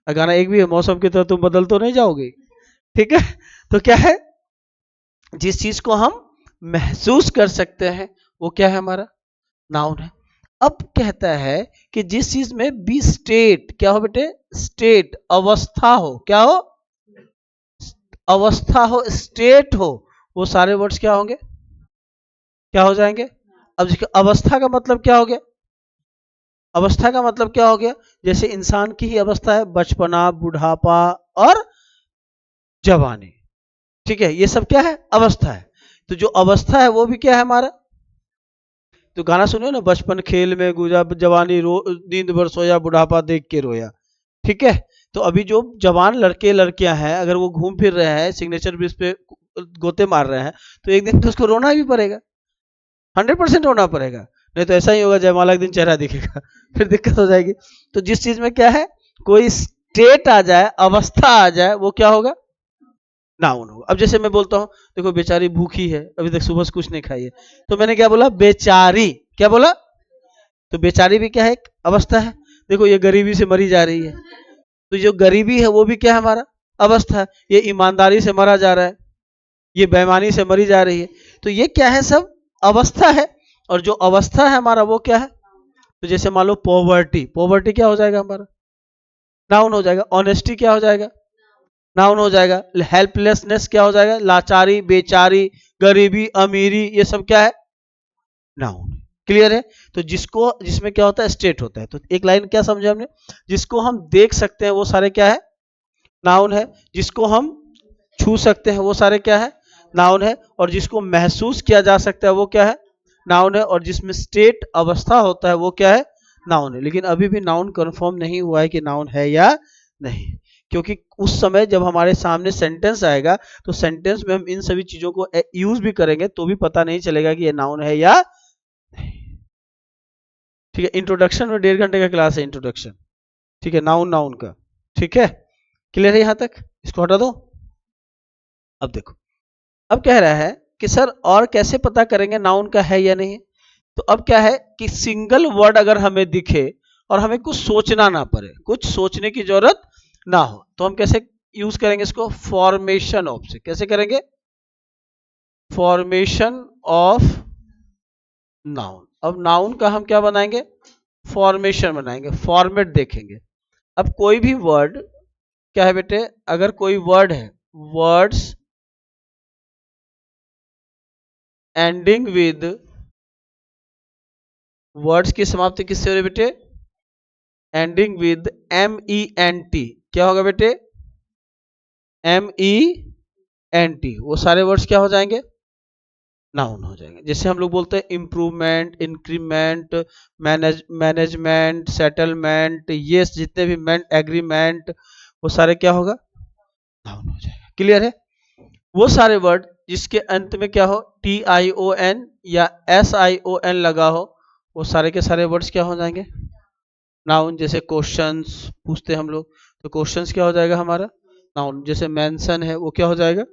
गाना एक भी है, मौसम की तरह तुम बदल तो नहीं जाओगे। ठीक है। तो क्या है? जिस चीज को हम महसूस कर सकते हैं वो क्या है हमारा? नाउन है। अब कहता है कि जिस चीज में बी स्टेट, क्या हो बेटे? स्टेट, अवस्था हो। क्या हो? अवस्था हो, स्टेट हो, वो सारे वर्ड्स क्या होंगे? क्या हो जाएंगे? अब देखिए अवस्था का मतलब क्या हो गया? अवस्था का मतलब क्या हो गया? जैसे इंसान की ही अवस्था है, बचपना, बुढ़ापा और जवानी। ठीक है, ये सब क्या है? अवस्था है। तो जो अवस्था है वो भी क्या है हमारा? तो गाना सुनियो ना, बचपन खेल में गुजा, जवानी रो नींद भर सोया, बुढ़ापा देख के रोया। ठीक है। तो अभी जो जवान लड़के लड़कियां हैं, अगर वो घूम फिर रहे हैं, सिग्नेचर बेस पे गोते मार रहे हैं, तो एक दिन तो उसको रोना भी पड़ेगा, 100% रोना पड़ेगा। नहीं तो ऐसा ही होगा, जयमाला एक दिन चेहरा दिखेगा फिर दिक्कत हो जाएगी। तो जिस चीज में क्या है, कोई स्टेट आ जाए, अवस्था आ जाए, वो क्या होगा? नाउन होगा। अब जैसे मैं बोलता हूँ, देखो बेचारी भूखी है, अभी तक सुबह से कुछ नहीं खाई है, तो मैंने क्या बोला? बेचारी। क्या बोला? तो बेचारी भी क्या है? एक अवस्था है। देखो ये गरीबी से मरी जा रही है, तो जो गरीबी है वो भी क्या है हमारा? अवस्था है। ये ईमानदारी से मरा जा रहा है, ये बेईमानी से मरी जा रही है, तो ये क्या है? सब अवस्था है। और जो अवस्था है हमारा वो क्या है? तो जैसे मान लो पॉवर्टी, पॉवर्टी क्या हो जाएगा हमारा? नाउन हो जाएगा। ऑनेस्टी क्या हो जाएगा? नाउन हो जाएगा। हेल्पलेसनेस क्या हो जाएगा? लाचारी, बेचारी, गरीबी, अमीरी, ये सब क्या है? नाउन। क्लियर है? तो जिसको, जिसमें क्या होता है? स्टेट होता है। तो एक लाइन क्या समझे हमने? जिसको हम देख सकते हैं वो सारे क्या है? नाउन है। जिसको हम छू सकते हैं वो सारे क्या है? नाउन है। और जिसको महसूस किया जा सकता है वो क्या है? नाउन है। और जिसमें स्टेट, अवस्था होता है वो क्या है? नाउन है। लेकिन अभी भी नाउन कंफर्म नहीं हुआ है कि नाउन है या नहीं, क्योंकि उस समय जब हमारे सामने सेंटेंस आएगा, तो सेंटेंस में हम इन सभी चीजों को यूज भी करेंगे, तो भी पता नहीं चलेगा कि ये नाउन है या नहीं। ठीक है। इंट्रोडक्शन में 1.5 घंटे का क्लास है, इंट्रोडक्शन। ठीक है, नाउन, नाउन का। ठीक है, क्लियर है यहाँ तक? इसको हटा दो। अब देखो, अब कह रहा है कि सर और कैसे पता करेंगे नाउन का है या नहीं? तो अब क्या है कि सिंगल वर्ड अगर हमें दिखे और हमें कुछ सोचना ना पड़े, कुछ सोचने की जरूरत ना हो, तो हम कैसे यूज करेंगे इसको? फॉर्मेशन ऑफ से। कैसे करेंगे? Formation of noun. अब नाउन का हम क्या बनाएंगे? फॉर्मेशन बनाएंगे, फॉर्मेट देखेंगे। अब कोई भी वर्ड क्या है बेटे? अगर कोई वर्ड है, वर्ड्स एंडिंग विद, वर्ड्स की समाप्ति किससे हो रही बेटे? Ending with MENT। क्या होगा बेटे? MENT। वो सारे वर्ड्स क्या हो जाएंगे? नाउन हो जाएंगे। जैसे हम लोग बोलते हैं इम्प्रूवमेंट, इंक्रीमेंट, मैनेजमेंट, सेटलमेंट, ये जितने भी मेंट, एग्रीमेंट, वो सारे क्या होगा? नाउन हो जाएगा। क्लियर है? वो सारे वर्ड जिसके अंत में क्या हो? TION या SION लगा हो, वो सारे के सारे वर्ड्स क्या हो जाएंगे? नाउन। जैसे क्वेश्चंस पूछते हैं हम लोग, तो क्वेश्चंस क्या हो जाएगा हमारा? नाउन। जैसे मेंशन है, वो क्या हो जाएगा?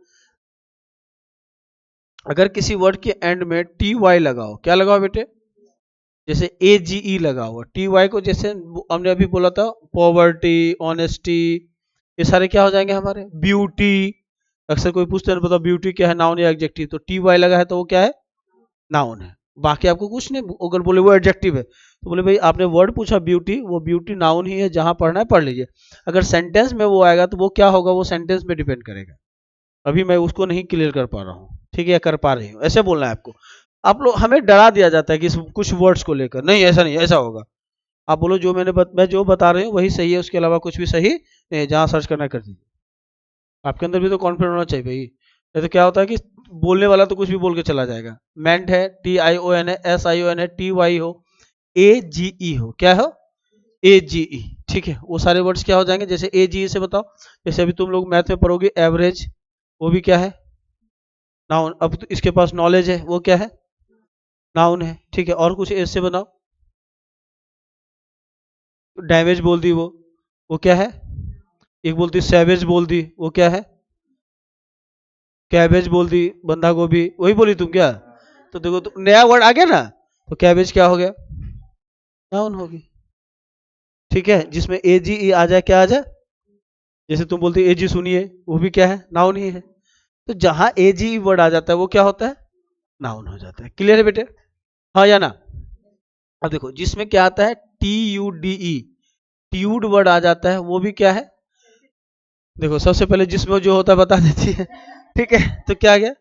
अगर किसी वर्ड के एंड में TY लगाओ, क्या लगाओ बेटे? जैसे AGE लगा हुआ, TY को जैसे हमने अभी बोला था, पॉवर्टी, ऑनेस्टी, ये सारे क्या हो जाएंगे हमारे? ब्यूटी। अक्सर कोई पूछते हैं बताओ ब्यूटी क्या है, नाउन या एडजेक्टिव? तो TY लगा है तो वो क्या है? नाउन है। बाकी आपको कुछ नहीं, अगर बोले वो एडजेक्टिव है तो बोले भाई आपने वर्ड पूछा ब्यूटी, वो ब्यूटी नाउन ही है, जहां पढ़ना है पढ़ लीजिए। अगर सेंटेंस में वो आएगा तो वो क्या होगा? वो सेंटेंस में डिपेंड करेगा। अभी मैं उसको नहीं क्लियर कर पा रहा हूँ, ठीक है, या कर पा रही हूँ, ऐसे बोलना है आपको। आप लोग, हमें डरा दिया जाता है कि कुछ वर्ड्स को लेकर, नहीं ऐसा नहीं, ऐसा होगा। आप बोलो जो मैं जो बता रही हूँ वही सही है, उसके अलावा कुछ भी सही नहीं है, जहाँ सर्च करना कर दीजिए। आपके अंदर भी तो कॉन्फिडेंस होना चाहिए भाई। नहीं तो क्या होता है कि बोलने वाला तो कुछ भी बोल के चला जाएगा। मेंट है, TION है, SION है, TY हो, AGE हो, क्या हो? AGE। ठीक है, वो सारे वर्ड्स क्या हो जाएंगे, जैसे ए जी से बताओ, जैसे अभी तुम लोग मैथ में पढ़ोगे एवरेज, वो भी क्या है, नाउन। अब तो इसके पास नॉलेज है, वो क्या है, नाउन है। ठीक है, और कुछ एस से बनाओ, डैमेज बोल दी वो क्या है, एक बोलती सैवेज बोल दी, वो क्या है, कैबेज बोल दी, बंधा गोभी, वही बोली तुम क्या, तो देखो तो नया वर्ड आ गया ना, तो कैबेज क्या हो गया, नाउन होगी। ठीक है, जिसमें ए जी ई आ जाए, क्या आ जाए, जैसे तुम बोलती ए जी सुनिए, वो भी क्या है, नाउन ही है। तो जहां ए जी वर्ड आ जाता है वो क्या होता है, नाउन हो जाता है। क्लियर है बेटे, हाँ या ना। अब देखो जिसमें क्या आता है T U D E, tude word आ जाता है, वो भी क्या है, देखो सबसे पहले जिसमें जो होता है बता देती है। ठीक है, तो क्या गया,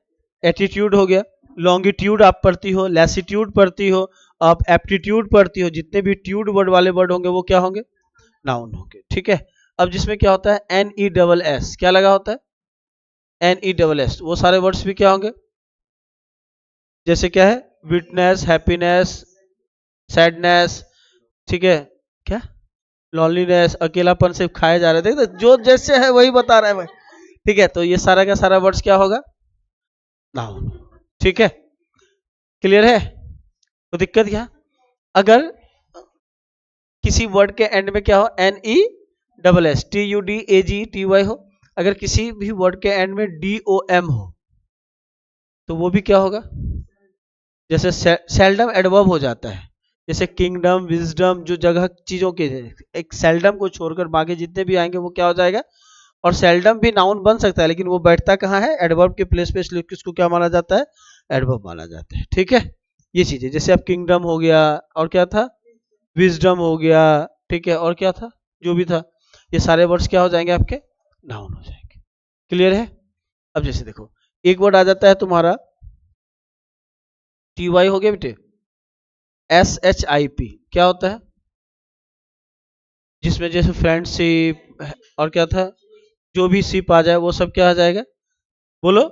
एटीट्यूड हो गया, लॉन्गिट्यूड आप पढ़ती हो, लैसिट्यूड पढ़ती हो, आप एप्टीट्यूड पढ़ती हो, जितने भी ट्यूड वर्ड वाले वर्ड होंगे वो क्या होंगे, नाउन होंगे। ठीक है, अब जिसमें क्या होता है एन ई डबल एस, क्या लगा होता है एन ई डबल एस, वो सारे वर्ड्स भी क्या होंगे, जैसे क्या है, विटनेस, हैप्पीनेस, सैडनेस, ठीक है, क्या, लॉनलीनेस, अकेलापन से खाए जा रहे थे, तो जो जैसे है वही बता रहा है भाई। ठीक है, तो ये सारा का सारा वर्ड्स क्या होगा, नाउन। ठीक है, क्लियर है, तो दिक्कत क्या, अगर किसी वर्ड के एंड में क्या हो, N E double S, T U D A G T Y हो, अगर किसी भी वर्ड के एंड में डी ओ एम हो, तो वो भी क्या होगा, जैसे सेल्डम एडवर्ब हो जाता है, जैसे किंगडम, विजडम, जो जगह चीजों के, एक सेल्डम को छोड़कर बाकी जितने भी आएंगे वो क्या हो जाएगा, और सेल्डम भी नाउन बन सकता है, लेकिन वो बैठता कहाँ है, एडवर्ब के प्लेस पे, इसलिए किसको क्या माना जाता है, एडवर्ब माना जाता है। ठीक है, ये चीजें, जैसे अब किंगडम हो गया, और क्या था, विजडम हो गया, ठीक है, और क्या था, जो भी था, ये सारे वर्ड्स क्या हो जाएंगे आपके, नाउन हो जाएंगे। क्लियर है, अब जैसे देखो एक वर्ड आ जाता है तुम्हारा टी वाई, हो गया बेटे, एस एच आई पी, क्या होता है, जिसमें जैसे फ्रेंडशिप, और क्या था, जो भी शिप आ जाए वो सब क्या आ जाएगा, बोलो,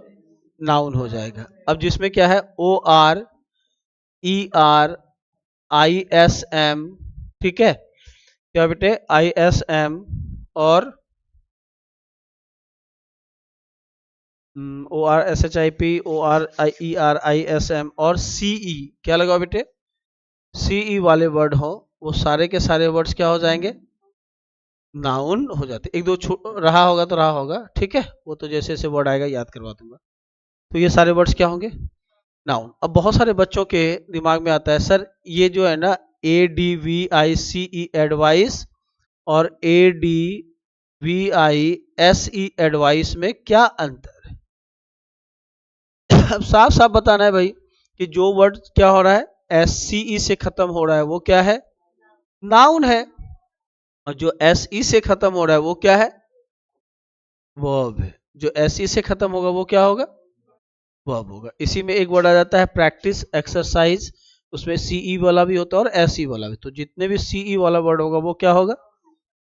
नाउन हो जाएगा। अब जिसमें क्या है O R E R I S M, ठीक है, क्या बेटे, आई एस एम, और O R S H I P, O R I E R I S M, और सी ई, क्या लगा बेटे, सी ई वाले वर्ड हो, वो सारे के सारे वर्ड्स क्या हो जाएंगे, नाउन हो जाते। एक दो रहा होगा तो रहा होगा, ठीक है, वो तो जैसे जैसे वर्ड आएगा याद करवा दूंगा। तो ये सारे वर्ड्स क्या होंगे, नाउन। अब बहुत सारे बच्चों के दिमाग में आता है सर ये जो है ना A D V I C E advice और A D V I S E advise में क्या अंतर है। अब साफ साफ बताना है भाई कि जो वर्ड क्या हो रहा है, एस सी ई से खत्म हो रहा है वो क्या है, नाउन है, और जो एस ई से खत्म हो रहा है वो क्या है, वर्ब है। जो एस ई से खत्म होगा वो क्या होगा, वर्ब होगा। इसी में एक वर्ड आ जाता है प्रैक्टिस, एक्सरसाइज, उसमें सीई वाला भी होता है और एसई वाला भी, तो जितने भी सीई वाला वर्ड होगा वो क्या होगा,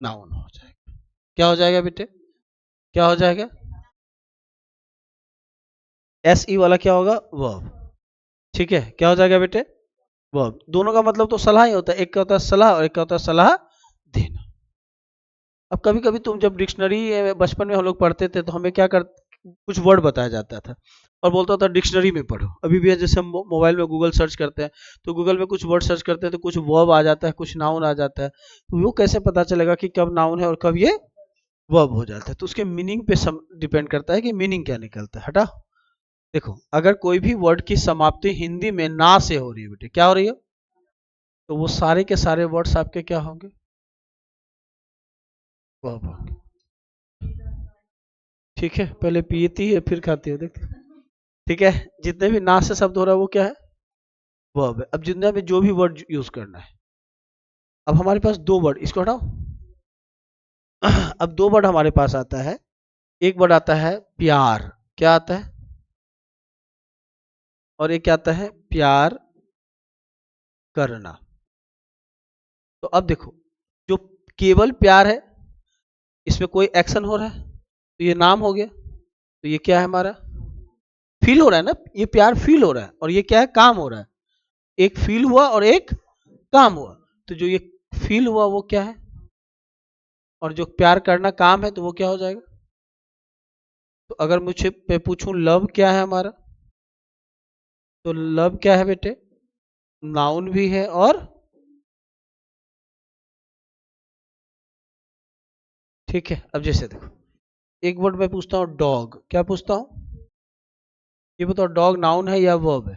नाउन हो जाएगा। क्या हो जाएगा बेटे, क्या हो जाएगा, एसई वाला क्या होगा, वर्ब। ठीक है, क्या हो जाएगा बेटे, वर्ब। दोनों का मतलब तो सलाह ही होता है, एक का होता है सलाह और एक का होता है सलाह देना। अब कभी कभी तुम जब डिक्शनरी बचपन में हम लोग पढ़ते थे तो हमें क्या कर, कुछ वर्ड बताया जाता था और बोलता था डिक्शनरी में पढ़ो। अभी भी जैसे हम मोबाइल में गूगल सर्च करते हैं तो गूगल में कुछ वर्ड सर्च करते हैं तो कुछ वर्ब आ जाता है, कुछ नाउन आ जाता है, तो वो कैसे पता चलेगा कि कब नाउन है और कब ये वर्ब हो जाता है, तो उसके मीनिंग पे डिपेंड करता है कि मीनिंग क्या निकलता है। हटा, देखो अगर कोई भी वर्ड की समाप्ति हिंदी में ना से हो रही है बेटे, क्या हो रही है, तो वो सारे के सारे वर्ड्स आपके क्या होंगे, वर्ब होंगे। ठीक है, पहले पीती है फिर खाती है, देखते। ठीक है, जितने भी ना से शब्द हो रहा है वो क्या है, वर्ब है। अब जितने भी जो भी वर्ड यूज करना है, अब हमारे पास दो वर्ड, इसको हटाओ। अब दो वर्ड हमारे पास आता है, एक वर्ड आता है प्यार, क्या आता है, और एक क्या आता है, प्यार करना। तो अब देखो जो केवल प्यार है, इसमें कोई एक्शन हो रहा है तो ये नाम हो गया, तो ये क्या है हमारा, फील हो रहा है ना, ये प्यार फील हो रहा है, और ये क्या है, काम हो रहा है। एक फील हुआ और एक काम हुआ, तो जो ये फील हुआ वो क्या है, और जो प्यार करना काम है तो वो क्या हो जाएगा? तो अगर मुझे पे पूछूं लव क्या है हमारा, तो लव क्या है बेटे? नाउन भी है और ठीक है। अब जैसे देखो, एक वर्ड में पूछता हूँ डॉग, क्या पूछता हूँ? ये बताओ, डॉग नाउन है या वर्ब है?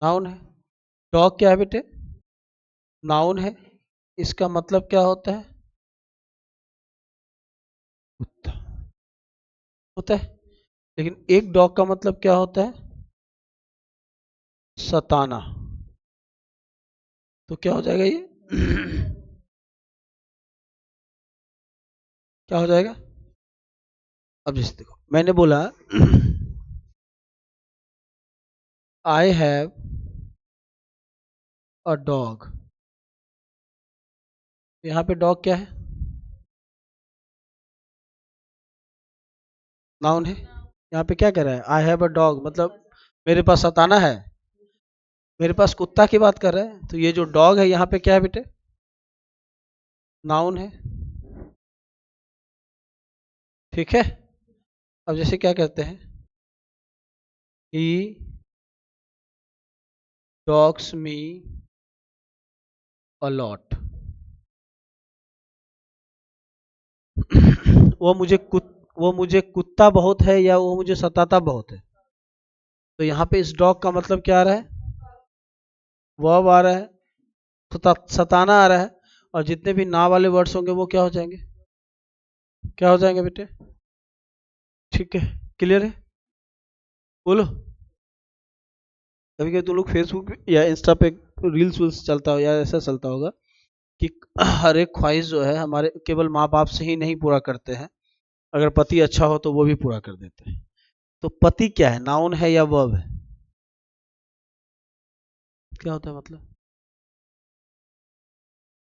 नाउन है। डॉग क्या है बेटे? नाउन है। इसका मतलब क्या होता है? कुत्ता होता है। लेकिन एक डॉग का मतलब क्या होता है? सताना। तो क्या हो जाएगा ये? क्या हो जाएगा? अब जैसे देखो, मैंने बोला आई हैव अ डॉग। यहाँ पे डॉग क्या है? नाउन है। यहाँ पे क्या कह रहा है? आई हैव अ डॉग मतलब मेरे पास सताना है, मेरे पास कुत्ता की बात कर रहा है। तो ये जो डॉग है यहाँ पे क्या है बेटे? नाउन है। ठीक है। अब जैसे क्या कहते हैं, ही डॉग्स मी अ लॉट। वो मुझे कुत्ता बहुत है या वो मुझे सताता बहुत है? तो यहाँ पे इस डॉग का मतलब क्या आ रहा है? वर्ब आ रहा है, सताना आ रहा है। और जितने भी ना वाले वर्ड्स होंगे वो क्या हो जाएंगे? क्या हो जाएंगे बेटे? ठीक है, क्लियर है? बोलो। कभी कभी तुम लोग फेसबुक या इंस्टा पे रील्स वील्स चलता हो या ऐसा चलता होगा कि हर एक ख्वाहिश जो है हमारे केवल माँ बाप से ही नहीं पूरा करते हैं, अगर पति अच्छा हो तो वो भी पूरा कर देते हैं। तो पति क्या है, नाउन है या वर्ब है? क्या होता है मतलब?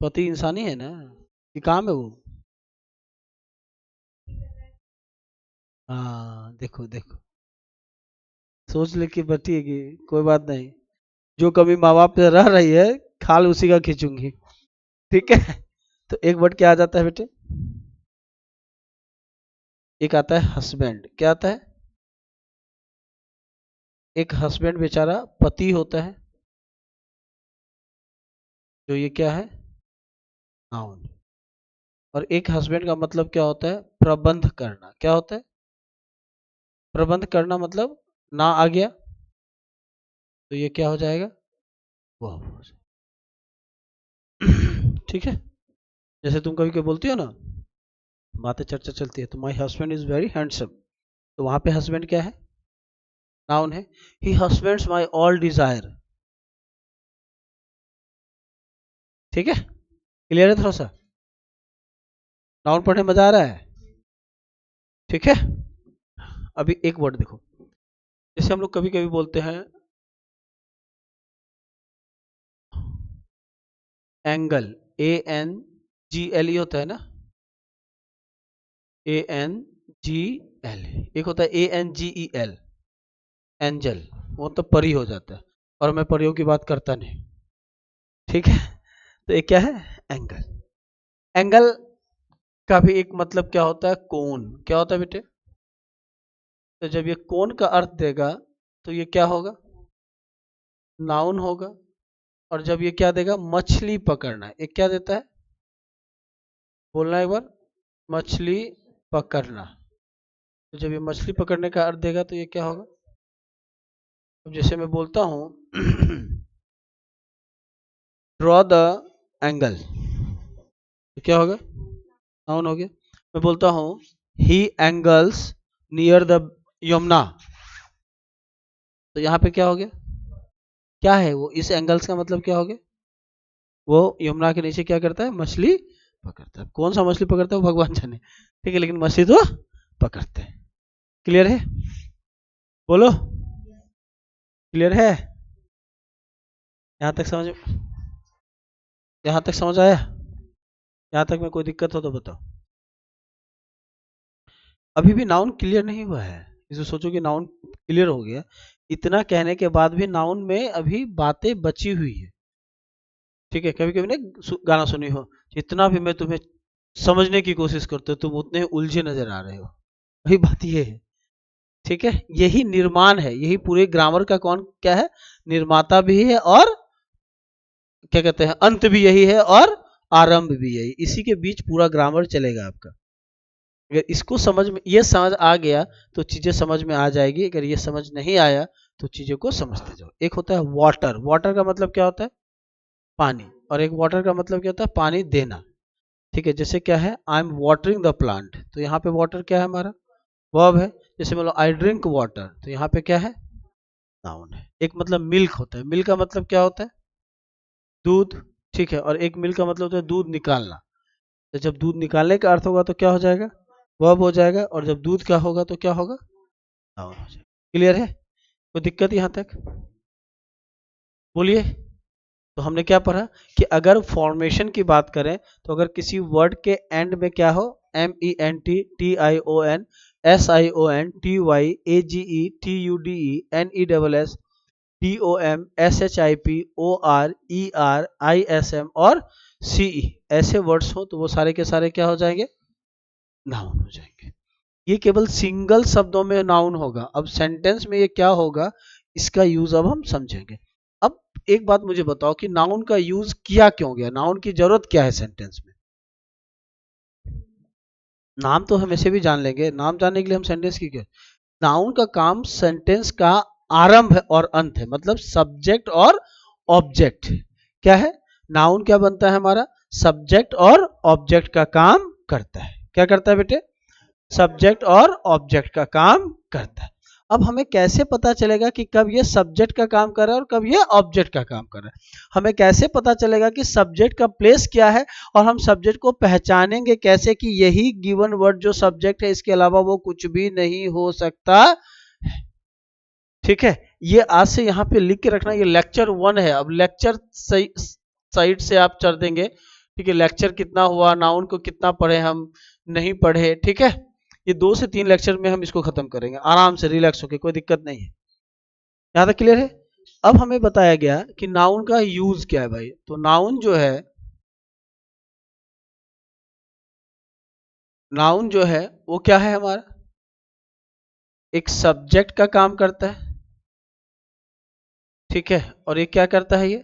पति इंसानी है ना, कि काम है वो? हाँ, देखो देखो, सोच ले कि बचिएगी, कोई बात नहीं। जो कभी माँ बाप से रह रही है, खाल उसी का खींचूंगी। ठीक है। तो एक वर्ड क्या आ जाता है बेटे? एक आता है हस्बैंड। क्या आता है? एक हस्बैंड बेचारा पति होता है, जो ये क्या है? नाउन। और एक हस्बैंड का मतलब क्या होता है? प्रबंध करना। क्या होता है? प्रबंध करना मतलब ना आ गया तो ये क्या हो जाएगा? वो हो जाएगा। ठीक है। जैसे तुम कभी कभी बोलती हो ना, बातें चर्चा चलती है तो my husband is very handsome, तो वहां पे हस्बैंड क्या है? नाउन है। ही हस्बैंड्स माई ऑल डिजायर। ठीक है, क्लियर है थोड़ा सा? नाउन पढ़ने में मजा आ रहा है? ठीक है। अभी एक वर्ड देखो, जैसे हम लोग कभी कभी बोलते हैं एंगल, ANGLE होता है ना, ANGL। एक होता है ANGEL, एंजल, वो तो परी हो जाता है, और मैं परियों की बात करता नहीं। ठीक है। तो एक क्या है? एंगल। एंगल का भी एक मतलब क्या होता है? कोण। क्या होता है बेटे? तो जब ये कोण का अर्थ देगा तो ये क्या होगा? नाउन होगा। और जब ये क्या देगा? मछली पकड़ना, एक क्या देता है? बोलना एक बार। मछली पकड़ना। तो जब ये मछली पकड़ने का अर्थ देगा तो ये क्या होगा? अब जैसे मैं बोलता हूँ ड्रॉ द एंगल, तो क्या होगा? नाउन हो गया। मैं बोलता हूँ ही एंगल्स नियर द यमुना, तो यहाँ पे क्या हो गया? क्या है वो? इस एंगल्स का मतलब क्या हो गया? वो यमुना के नीचे क्या करता है? मछली पकड़ता है। कौन सा मछली पकड़ता है वो भगवान जाने, ठीक है, लेकिन मछली तो पकड़ते हैं। क्लियर है? बोलो, क्लियर है? यहाँ तक समझ, यहाँ तक समझ आया? यहाँ तक में कोई दिक्कत हो तो बताओ। अभी भी नाउन क्लियर नहीं हुआ है, इसे सोचो कि नाउन क्लियर हो गया, इतना कहने के बाद भी नाउन में अभी बातें बची हुई है। ठीक है, कभी कभी ना गाना सुनी हो, जितना भी मैं तुम्हें समझने की कोशिश करते हो तुम उतने उलझे नजर आ रहे हो। वही बात ये है। ठीक है, यही निर्माण है, यही पूरे ग्रामर का कौन क्या है, निर्माता भी है और क्या कहते हैं अंत भी यही है और आरंभ भी यही, इसी के बीच पूरा ग्रामर चलेगा आपका। अगर इसको समझ में, ये समझ आ गया तो चीजें समझ में आ जाएगी, अगर ये समझ नहीं आया तो चीजों को समझते जाओ। एक होता है वाटर, वाटर का मतलब क्या होता है, पानी, और एक वाटर का मतलब क्या होता है, पानी देना। ठीक है, जैसे क्या है, I am watering the plant, तो यहाँ पे वाटर क्या है हमारा, वर्ब है। जैसे मतलब आई ड्रिंक वाटर, तो यहाँ पे क्या है, नाउन है। एक मतलब मिल्क होता है, मिल्क का मतलब क्या होता है, दूध। ठीक है, और एक मिल्क का मतलब होता है दूध निकालना। तो जब दूध निकालने का अर्थ होगा तो क्या हो जाएगा, वर्ब हो जाएगा, और जब दूध का होगा तो क्या होगा, नाउन हो जाएगा। क्लियर है, कोई दिक्कत यहाँ तक, बोलिए। तो हमने क्या पढ़ा कि अगर फॉर्मेशन की बात करें तो अगर किसी वर्ड के एंड में क्या हो, MENT, TION, SION, TY, AGE, TUDE, NESS, DOM, SHIP, OR, ER, ISM और CE, ऐसे वर्ड्स हो तो वो सारे के सारे क्या हो जाएंगे, नाउन हो जाएंगे। ये केवल सिंगल शब्दों में नाउन होगा। अब सेंटेंस में ये क्या होगा, इसका यूज अब हम समझेंगे। अब एक बात मुझे बताओ कि नाउन का यूज किया क्यों गया, नाउन की जरूरत क्या है सेंटेंस में। नाम तो हम ऐसे भी जान लेंगे, नाम जानने के लिए हम सेंटेंस की क्या, नाउन का काम सेंटेंस का आरंभ और अंत है, मतलब सब्जेक्ट और ऑब्जेक्ट। क्या है, नाउन क्या बनता है हमारा, सब्जेक्ट और ऑब्जेक्ट का काम करता है। क्या करता है बेटे, सब्जेक्ट और ऑब्जेक्ट का काम करता है। अब हमें कैसे पता चलेगा कि कब ये सब्जेक्ट का काम कर रहा है और कब ये ऑब्जेक्ट का काम कर रहा है, हमें कैसे पता चलेगा कि सब्जेक्ट का प्लेस क्या है, और हम सब्जेक्ट को पहचानेंगे कैसे कि यही गिवन वर्ड जो सब्जेक्ट है, इसके अलावा वो कुछ भी नहीं हो सकता। ठीक है, ये आज से यहाँ पे लिख के रखना, ये लेक्चर 1 है। अब लेक्चर साइड से आप चढ़ देंगे। ठीक है, लेक्चर कितना हुआ, नाउन को कितना पढ़े हम, नहीं पढ़े। ठीक है, ये 2 से 3 लेक्चर में हम इसको खत्म करेंगे आराम से, रिलैक्स होके, कोई दिक्कत नहीं है। यहाँ तक क्लियर है। अब हमें बताया गया कि नाउन का यूज क्या है भाई, तो नाउन जो है, नाउन जो है वो क्या है हमारा, एक सब्जेक्ट का काम करता है। ठीक है, और ये क्या करता है, ये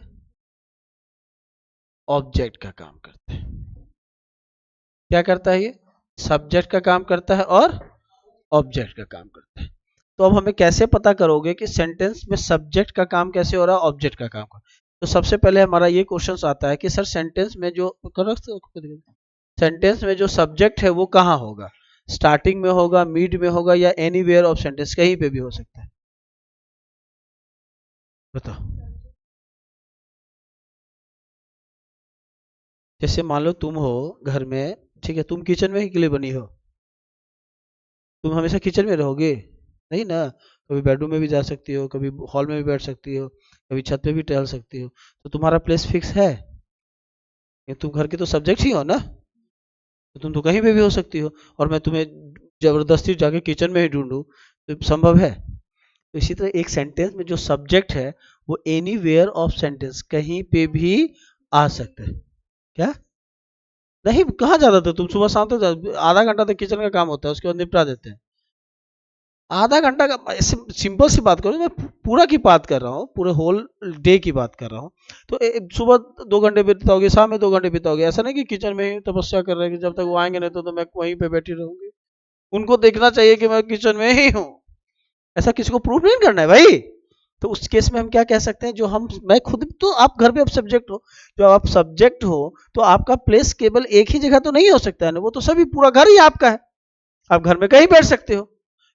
ऑब्जेक्ट का काम करता है। क्या करता है, ये सब्जेक्ट का काम करता है और ऑब्जेक्ट का काम करता है। तो अब हमें कैसे पता करोगे कि सेंटेंस में सब्जेक्ट का काम कैसे हो रहा है, ऑब्जेक्ट का काम कर, तो सबसे पहले हमारा ये क्वेश्चन आता है कि सर सेंटेंस में जो सेंटेंस में जो सब्जेक्ट है वो कहाँ होगा, स्टार्टिंग में होगा, मिड में होगा, या एनीवेयर ऑफ सेंटेंस, कहीं पे भी हो सकता है, बताओ। जैसे मान लो तुम हो घर में, ठीक है, तुम किचन में ही के लिए बनी हो, तुम हमेशा किचन में रहोगे, नहीं ना, कभी बेडरूम में भी जा सकती हो, कभी हॉल में भी बैठ सकती हो, कभी छत पे भी टहल सकती हो, तो तुम्हारा प्लेस फिक्स है, ये तुम घर के तो सब्जेक्ट ही हो ना, तो तुम तो कहीं पे भी हो सकती हो, और मैं तुम्हें जबरदस्ती जाके किचन में ही ढूंढूं तो संभव है। तो इसी तरह एक सेंटेंस में जो सब्जेक्ट है वो एनी वेयर ऑफ सेंटेंस, कहीं पे भी आ सकता है। क्या, नहीं कहाँ जाता था तुम, सुबह शाम तक आधा घंटा तक किचन का काम होता है, उसके बाद निपटा देते हैं। आधा घंटा का, सिंपल सी बात करो, मैं पूरा की बात कर रहा हूँ, पूरे होल डे की बात कर रहा हूँ। तो सुबह 2 घंटे बिताओगे, शाम में 2 घंटे बिताओगे, ऐसा नहीं कि किचन में ही तपस्या कर रहे हैं कि जब तक वो आएंगे नहीं तो मैं वहीं पे बैठी रहूंगी। उनको देखना चाहिए कि मैं किचन में ही हूँ, ऐसा किसी को प्रूफ नहीं करना है भाई। तो उस केस में हम क्या कह सकते हैं, जो हम, मैं खुद तो, आप घर पे अब सब्जेक्ट हो, जो आप सब्जेक्ट हो तो आपका प्लेस केवल एक ही जगह तो नहीं हो सकता है ना, वो तो सभी पूरा घर ही आपका है, आप घर में कहीं बैठ सकते हो।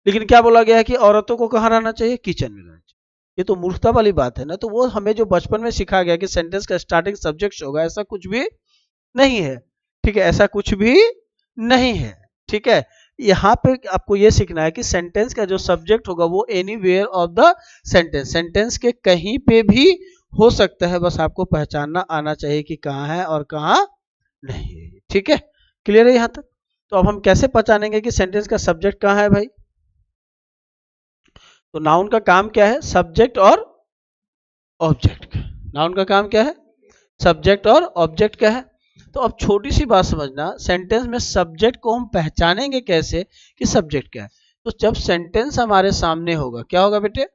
लेकिन क्या बोला गया है कि औरतों को कहाँ रहना चाहिए, किचन में रहना चाहिए। ये तो मूर्खता वाली बात है ना, तो वो हमें जो बचपन में सिखाया गया कि सेंटेंस का स्टार्टिंग सब्जेक्ट होगा, ऐसा कुछ भी नहीं है। ठीक है, ऐसा कुछ भी नहीं है। ठीक है, यहाँ पे आपको ये सीखना है कि सेंटेंस का जो सब्जेक्ट होगा वो anywhere of the sentence, sentence के कहीं पे भी हो सकता है, बस आपको पहचानना आना चाहिए कि कहाँ है और कहाँ नहीं है। ठीक है, क्लियर है यहाँ तक। तो अब हम कैसे पहचानेंगे कि सेंटेंस का सब्जेक्ट कहाँ है भाई, तो नाउन का काम क्या है, सब्जेक्ट और ऑब्जेक्ट का, नाउन का काम क्या है, सब्जेक्ट और ऑब्जेक्ट का है। तो तो अब छोटी सी बात समझना, सेंटेंस में सब्जेक्ट को हम पहचानेंगे कैसे कि सब्जेक्ट क्या है। तो जब सेंटेंस हमारे सामने होगा, क्या होगा बेटे,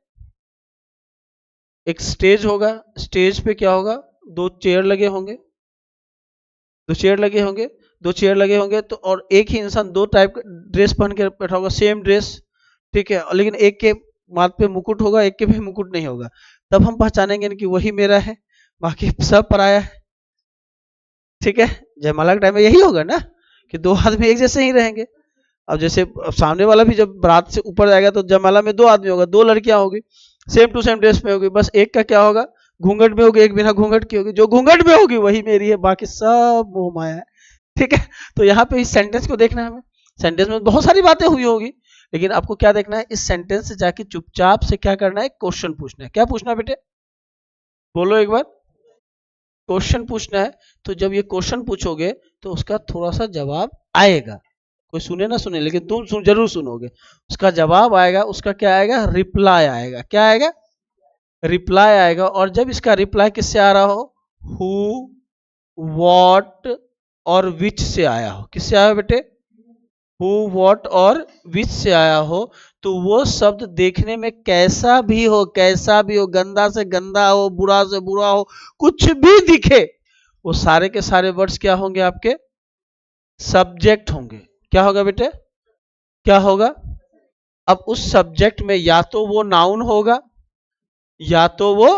एक स्टेज होगा, स्टेज पे क्या होगा, दो चेयर लगे होंगे, दो चेयर लगे होंगे, दो चेयर लगे होंगे, तो और एक ही इंसान दो टाइप का ड्रेस पहन के बैठा होगा, सेम ड्रेस, ठीक है, लेकिन एक के माथ पे मुकुट होगा, एक के भी मुकुट नहीं होगा, तब हम पहचानेंगे कि वही मेरा है, बाकी सब पराया है। ठीक है, जयमाला के टाइम में यही होगा ना कि दो आदमी एक जैसे ही रहेंगे। अब जैसे अब सामने वाला भी जब बारात से ऊपर जाएगा तो जयमाला में दो आदमी होगा, दो लड़कियां होगी, सेम टू सेम ड्रेस में होगी, बस एक का क्या होगा, घूंघट में होगी, एक बिना घूंघट की होगी, जो घूंघट में होगी वही मेरी है, बाकी सब मोह माया है। ठीक है, तो यहाँ पे इस सेंटेंस को देखना है हमें, सेंटेंस में बहुत सारी बातें हुई होगी, लेकिन आपको क्या देखना है, इस सेंटेंस से जाके चुपचाप से क्या करना है, क्वेश्चन पूछना है। क्या पूछना है बेटे, बोलो एक बार, क्वेश्चन पूछना है। तो जब ये क्वेश्चन पूछोगे तो उसका थोड़ा सा जवाब आएगा, कोई सुने ना सुने, लेकिन तुम जरूर सुनोगे, उसका जवाब आएगा, उसका क्या आएगा, रिप्लाई आएगा। क्या आएगा, रिप्लाई आएगा। और जब इसका रिप्लाई किससे आ रहा हो, हु, व्हाट और विच से आया हो, किससे आया हो बेटे, हु, व्हाट और विच से आया हो, तो वो शब्द देखने में कैसा भी हो, कैसा भी हो, गंदा से गंदा हो, बुरा से बुरा हो, कुछ भी दिखे, वो सारे के सारे वर्ड्स क्या होंगे, आपके सब्जेक्ट होंगे। क्या होगा बेटे, क्या होगा, अब उस सब्जेक्ट में या तो वो नाउन होगा या तो वो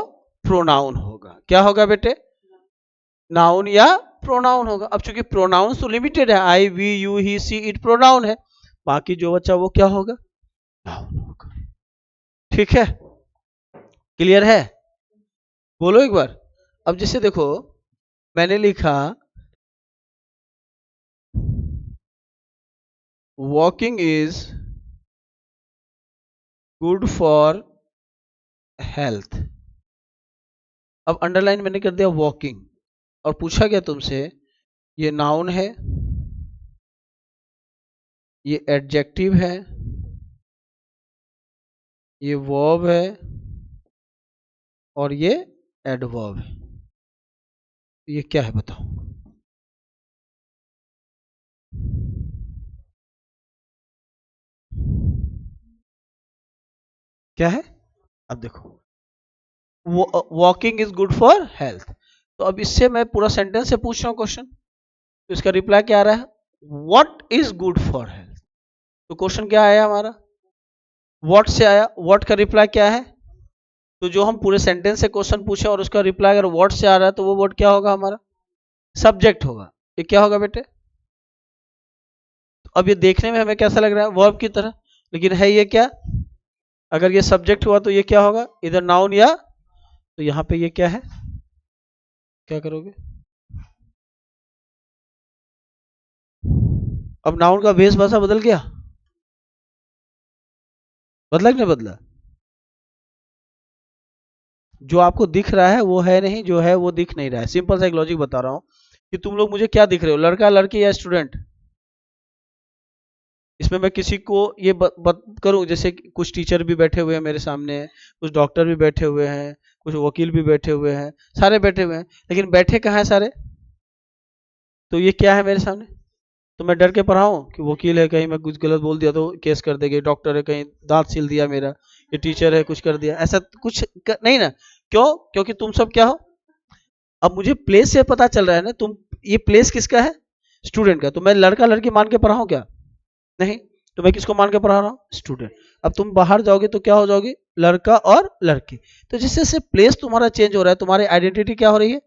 प्रोनाउन होगा। क्या होगा बेटे, नाउन या प्रोनाउन होगा। अब चूंकि प्रोनाउन तो लिमिटेड है, I, we, you, he, she, it pronoun है, बाकी जो बच्चा वो क्या होगा, नाउन होगा। ठीक है, क्लियर है, बोलो एक बार। अब जैसे देखो मैंने लिखा walking is good for health, अब अंडरलाइन मैंने कर दिया वॉकिंग, और पूछा गया तुमसे ये नाउन है, ये एडजेक्टिव है, ये वर्ब है, और ये एडवर्ब है, ये क्या है बताओ, क्या है। अब देखो walking is good for health, तो अब इससे मैं पूरा सेंटेंस से पूछ रहा हूँ क्वेश्चन, तो इसका रिप्लाई क्या आ रहा है, what is good for health. तो क्वेश्चन क्या आया हमारा, व्हाट से आया, व्हाट का रिप्लाई क्या है, तो जो हम पूरे सेंटेंस से क्वेश्चन पूछे और उसका रिप्लाई अगर व्हाट से आ रहा है तो वो वर्ड क्या होगा, हमारा सब्जेक्ट होगा। ये क्या होगा बेटे, तो अब ये देखने में हमें कैसा लग रहा है, वर्ब की तरह, लेकिन है ये क्या, अगर ये सब्जेक्ट हुआ तो ये क्या होगा, इधर नाउन, या तो यहाँ पे ये क्या है, क्या करोगे, अब नाउन का बेस भाषा बदल गया, बदला कि नहीं बदला, जो आपको दिख रहा है वो है नहीं, जो है वो दिख नहीं रहा है। सिंपल सा एक लॉजिक बता रहा हूं कि तुम लोग मुझे क्या दिख रहे हो, लड़का लड़की या स्टूडेंट, इसमें मैं किसी को ये करूं, जैसे कुछ टीचर भी बैठे हुए हैं मेरे सामने, कुछ डॉक्टर भी बैठे हुए हैं, कुछ वकील भी बैठे हुए हैं, सारे बैठे हुए हैं, लेकिन बैठे कहाँ है सारे, तो ये क्या है मेरे सामने, तो मैं डर के पढ़ाऊं कि वकील है, कहीं मैं कुछ गलत बोल दिया तो केस कर देंगे, डॉक्टर है कहीं दांत सील दिया मेरा, ये टीचर है कुछ कर दिया, ऐसा कुछ नहीं ना, क्यों, क्योंकि तुम सब क्या हो, अब मुझे प्लेस से पता चल रहा है ना, तुम ये प्लेस किसका है, स्टूडेंट का, तो मैं लड़का लड़की मान के पढ़ाऊं क्या, नहीं, तो मैं किसको मान के पढ़ा रहा हूँ, स्टूडेंट। अब तुम बाहर जाओगे तो क्या हो जाओगे, लड़का और लड़की, तो जिससे से प्लेस तुम्हारा चेंज हो रहा है, तुम्हारी आइडेंटिटी क्या हो रही है,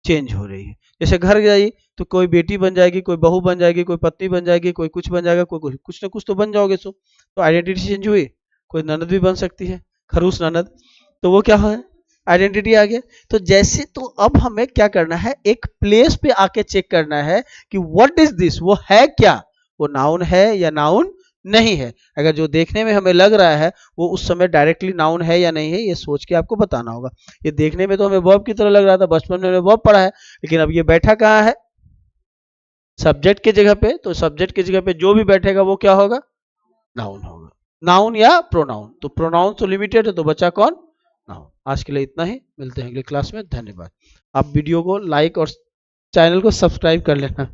चेंज हो रही है। जैसे घर गई तो कोई बेटी बन जाएगी, कोई बहू बन जाएगी, कोई पत्नी बन जाएगी, कोई कुछ बन जाएगा, कोई कुछ ना कुछ तो बन जाओगे, सो तो आइडेंटिटी चेंज हुई, कोई ननद भी बन सकती है, खरूस ननद, तो वो क्या है, आइडेंटिटी आ गया। तो जैसे, तो अब हमें क्या करना है, एक प्लेस पे आके चेक करना है कि व्हाट इज दिस, वो है क्या, वो नाउन है या नाउन नहीं है। अगर जो देखने में हमें लग रहा है वो उस समय डायरेक्टली नाउन है या नहीं है, ये सोच के आपको बताना होगा। ये देखने में तो हमें वर्ब की तरह लग रहा था, बचपन में हमने वर्ब पढ़ा है, लेकिन अब ये बैठा कहाँ है, सब्जेक्ट की जगह पे, तो सब्जेक्ट की जगह पे जो भी बैठेगा वो क्या होगा, नाउन होगा, नाउन या प्रोनाउन, तो प्रोनाउन तो लिमिटेड है, तो बचा कौन, नाउन। आज के लिए इतना ही, मिलते हैं अगली क्लास में, धन्यवाद। आप वीडियो को लाइक और चैनल को सब्सक्राइब कर लेना।